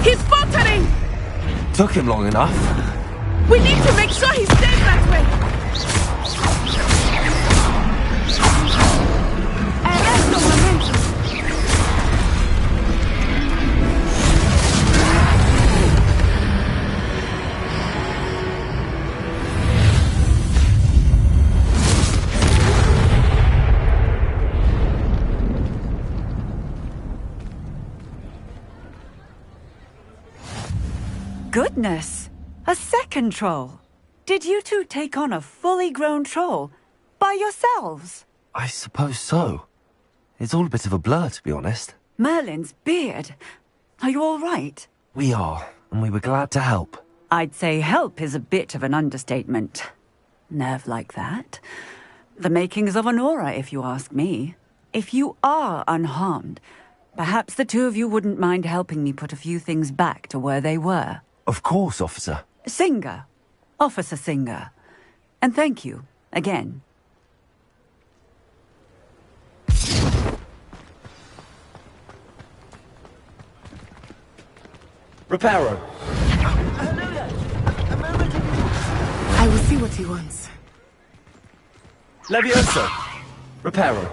He's faltering! Took him long enough. We need to make sure he stays that way. Arresto un momento. Goodness! A second troll! Did you two take on a fully grown troll? By yourselves? I suppose so. It's all a bit of a blur, to be honest. Merlin's beard. Are you all right? We are, and we were glad to help. I'd say help is a bit of an understatement. Nerve like that. The makings of an aura, if you ask me. If you are unharmed, Perhaps the two of you wouldn't mind helping me put a few things back to where they were. Of course, officer. Singer. Officer Singer. And thank you, again. Reparo. I will see what he wants. Levioso. Reparo.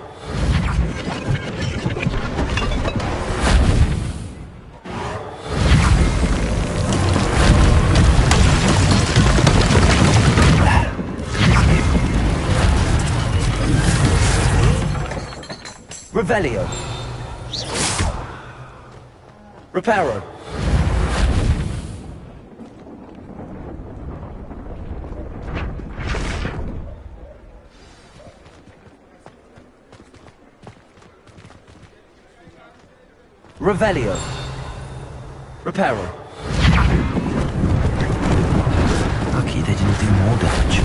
Revelio. Reparo. Revelio. Reparo. Lucky they didn't do more damage.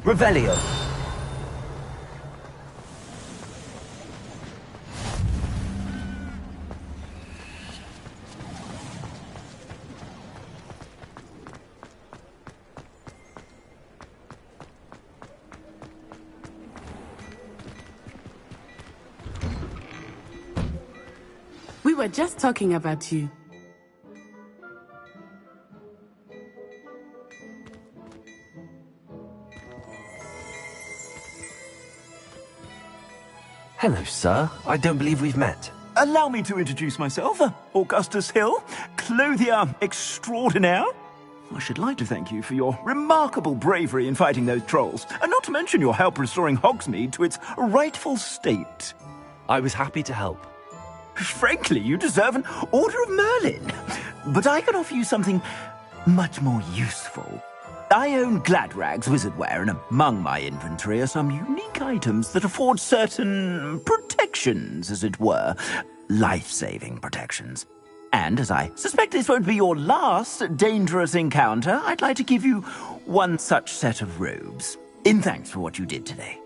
Revelio. We were just talking about you. Hello, sir. I don't believe we've met. Allow me to introduce myself. Augustus Hill, clothier extraordinaire. I should like to thank you for your remarkable bravery in fighting those trolls, and not to mention your help restoring Hogsmeade to its rightful state. I was happy to help. Frankly, you deserve an Order of Merlin. But I can offer you something much more useful. I own Gladrag's wizardware, and among my inventory are some unique items that afford certain protections, as it were. Life-saving protections. And as I suspect this won't be your last dangerous encounter, I'd like to give you one such set of robes, in thanks for what you did today.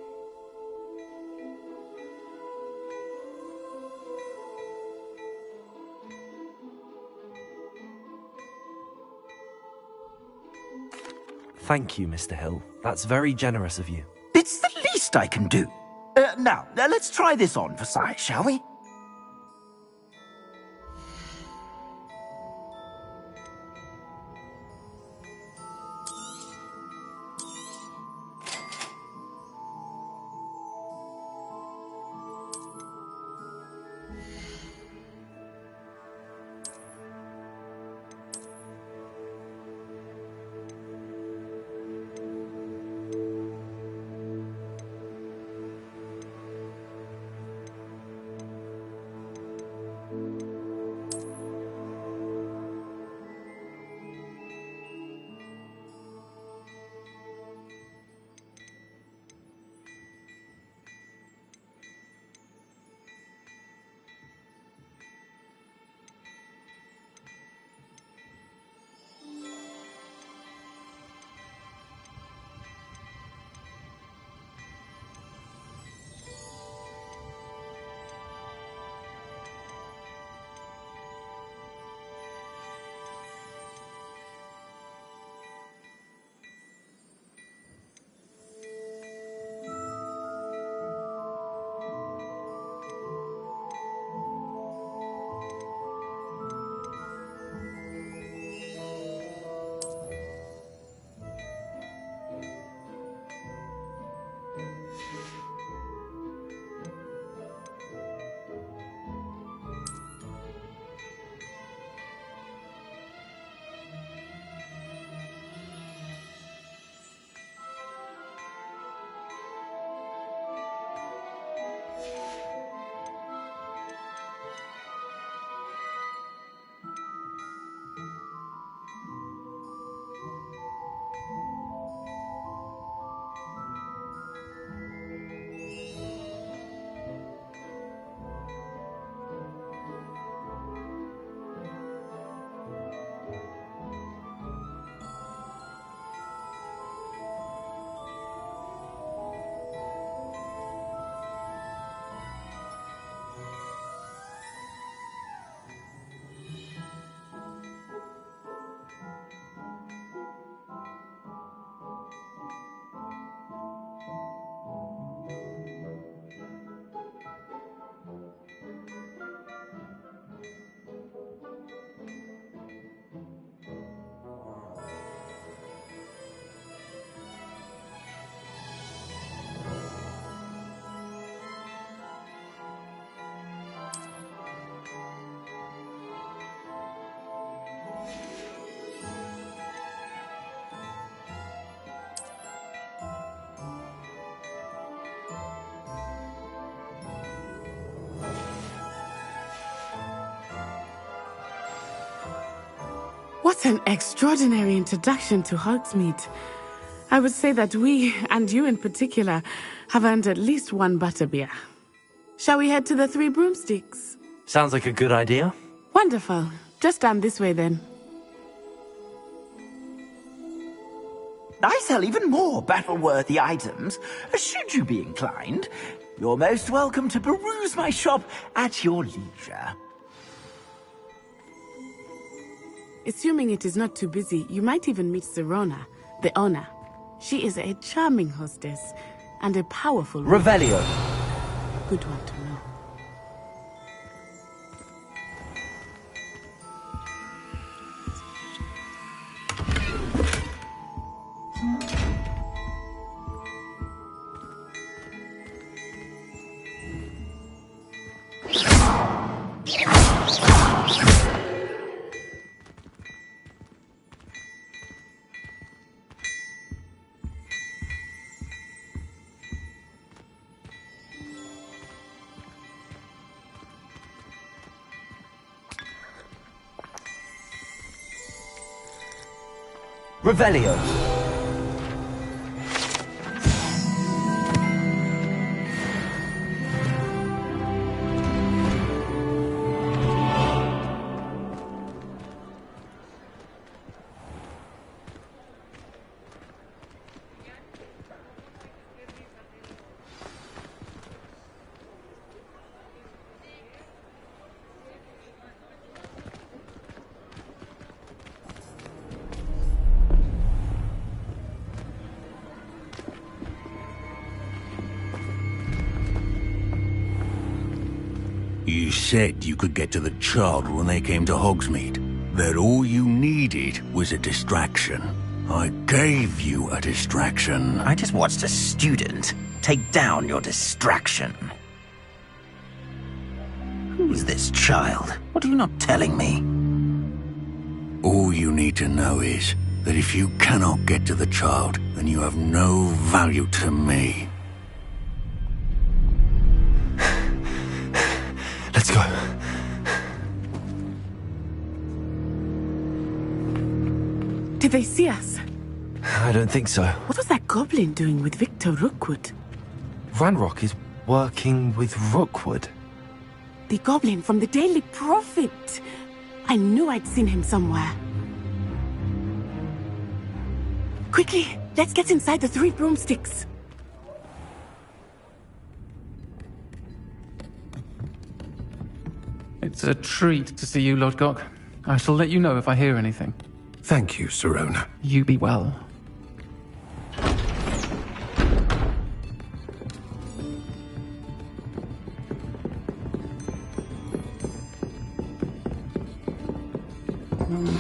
Thank you, Mr. Hill. That's very generous of you. It's the least I can do. Now, let's try this on for size, shall we? What an extraordinary introduction to Hogsmeade. I would say that we, and you in particular, have earned at least one butterbeer. Shall we head to the Three Broomsticks? Sounds like a good idea. Wonderful. Just down this way then. I sell even more battle-worthy items, should you be inclined. You're most welcome to peruse my shop at your leisure. Assuming it is not too busy, you might even meet Serona, the owner. She is a charming hostess and a powerful one. Revelio. Good one to know. Revelio. You said you could get to the child when they came to Hogsmeade. That all you needed was a distraction. I gave you a distraction. I just watched a student take down your distraction. Who's this child? What are you not telling me? All you need to know is that if you cannot get to the child, then you have no value to me. Let's go. Did they see us? I don't think so. What was that goblin doing with Victor Rookwood? Ranrock is working with Rookwood. The goblin from the Daily Prophet. I knew I'd seen him somewhere. Quickly, let's get inside the Three Broomsticks. It's a treat to see you, Lodgok. I shall let you know if I hear anything. Thank you, Serona. You be well.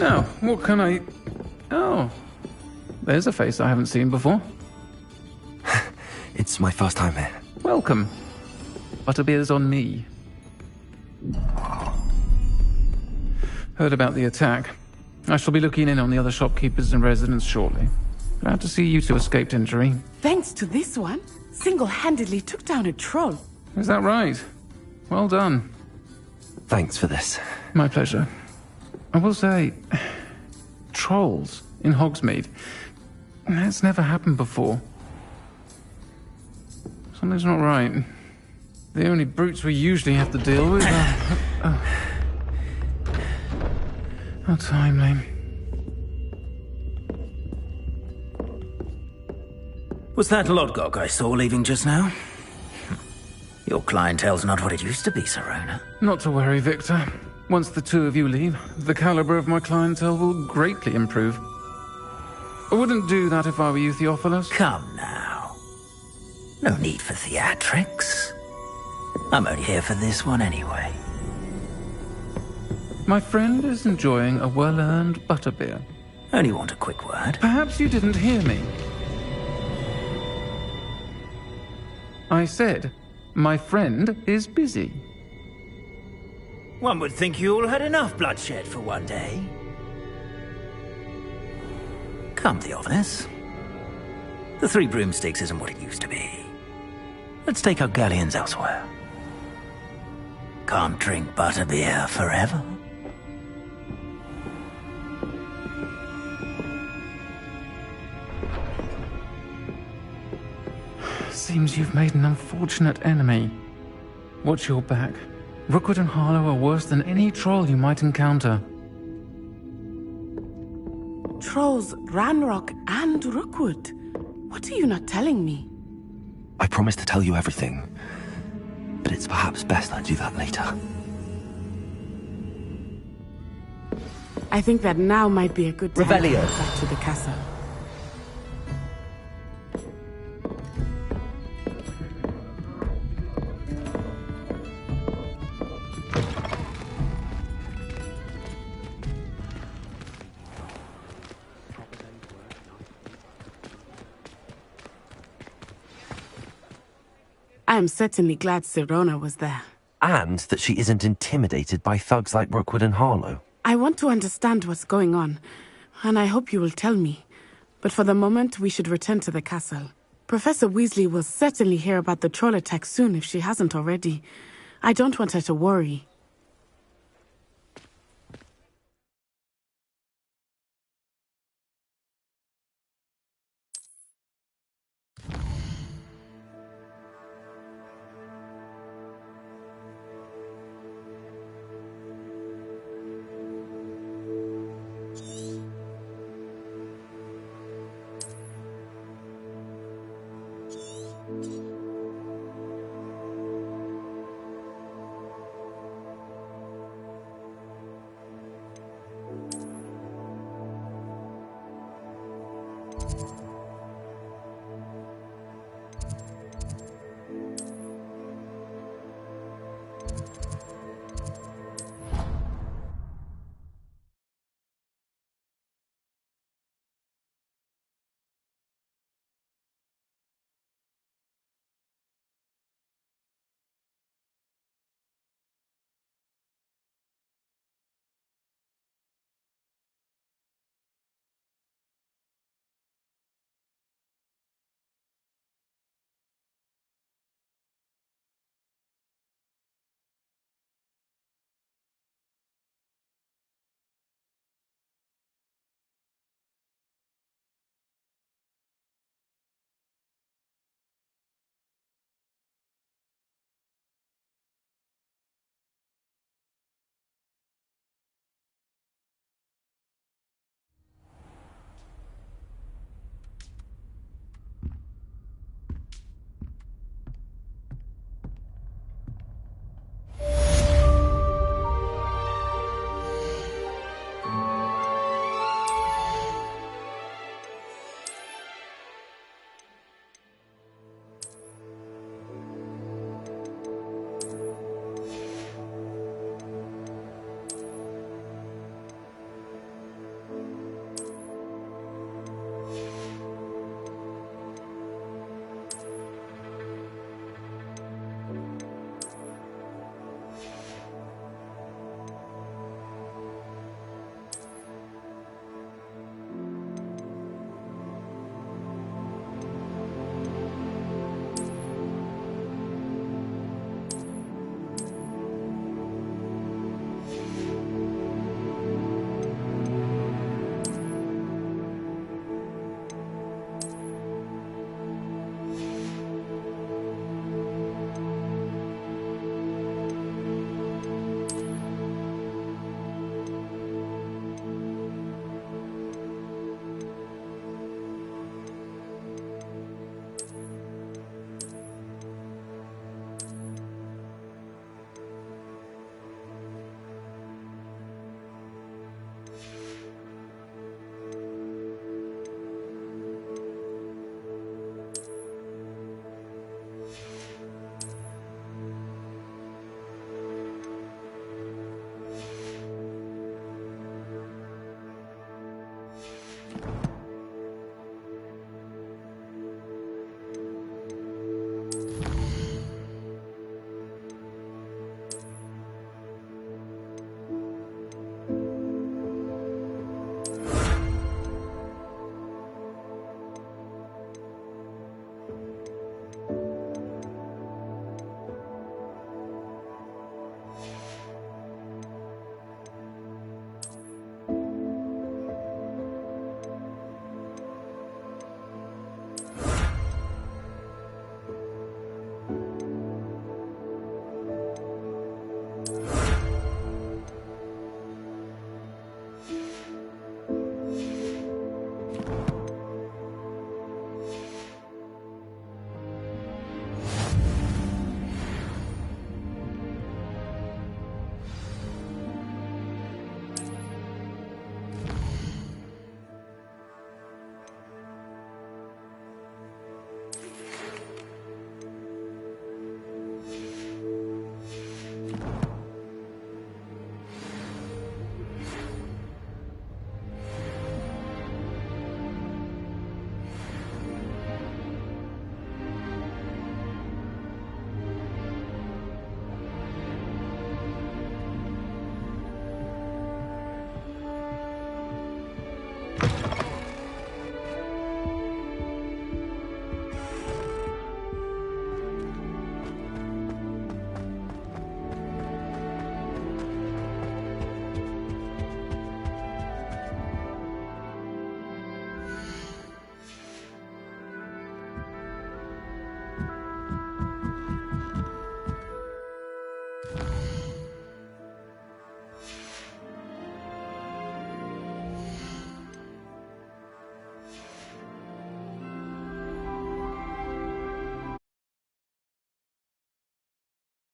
Now, what can I... Oh, there's a face I haven't seen before. It's my first time here. Welcome. Butterbeer's on me. Heard about the attack. I shall be looking in on the other shopkeepers and residents shortly. Glad to see you two escaped injury. Thanks to this one, single-handedly took down a troll. Is that right? Well done. Thanks for this. My pleasure. I will say, trolls in Hogsmeade. That's never happened before. Something's not right. The only brutes we usually have to deal with are... How timely. Was that Lodgok I saw leaving just now? Your clientele's not what it used to be, Serona. Not to worry, Victor. Once the two of you leave, the caliber of my clientele will greatly improve. I wouldn't do that if I were you, Theophilus. Come now. No need for theatrics. I'm only here for this one anyway. My friend is enjoying a well-earned butterbeer. Only want a quick word. Perhaps you didn't hear me. I said, my friend is busy. One would think you all had enough bloodshed for one day. Come, Theophilus. The Three Broomsticks isn't what it used to be. Let's take our galleons elsewhere. Can't drink butterbeer forever. Seems you've made an unfortunate enemy. Watch your back. Rookwood and Harlow are worse than any troll you might encounter. Trolls, Ranrock, and Rookwood. What are you not telling me? I promised to tell you everything, but it's perhaps best I do that later. I think that now might be a good time to Revelio. get back to the castle. I am certainly glad Sirona was there. And that she isn't intimidated by thugs like Rookwood and Harlow. I want to understand what's going on, and I hope you will tell me. But for the moment, we should return to the castle. Professor Weasley will certainly hear about the troll attack soon if she hasn't already. I don't want her to worry.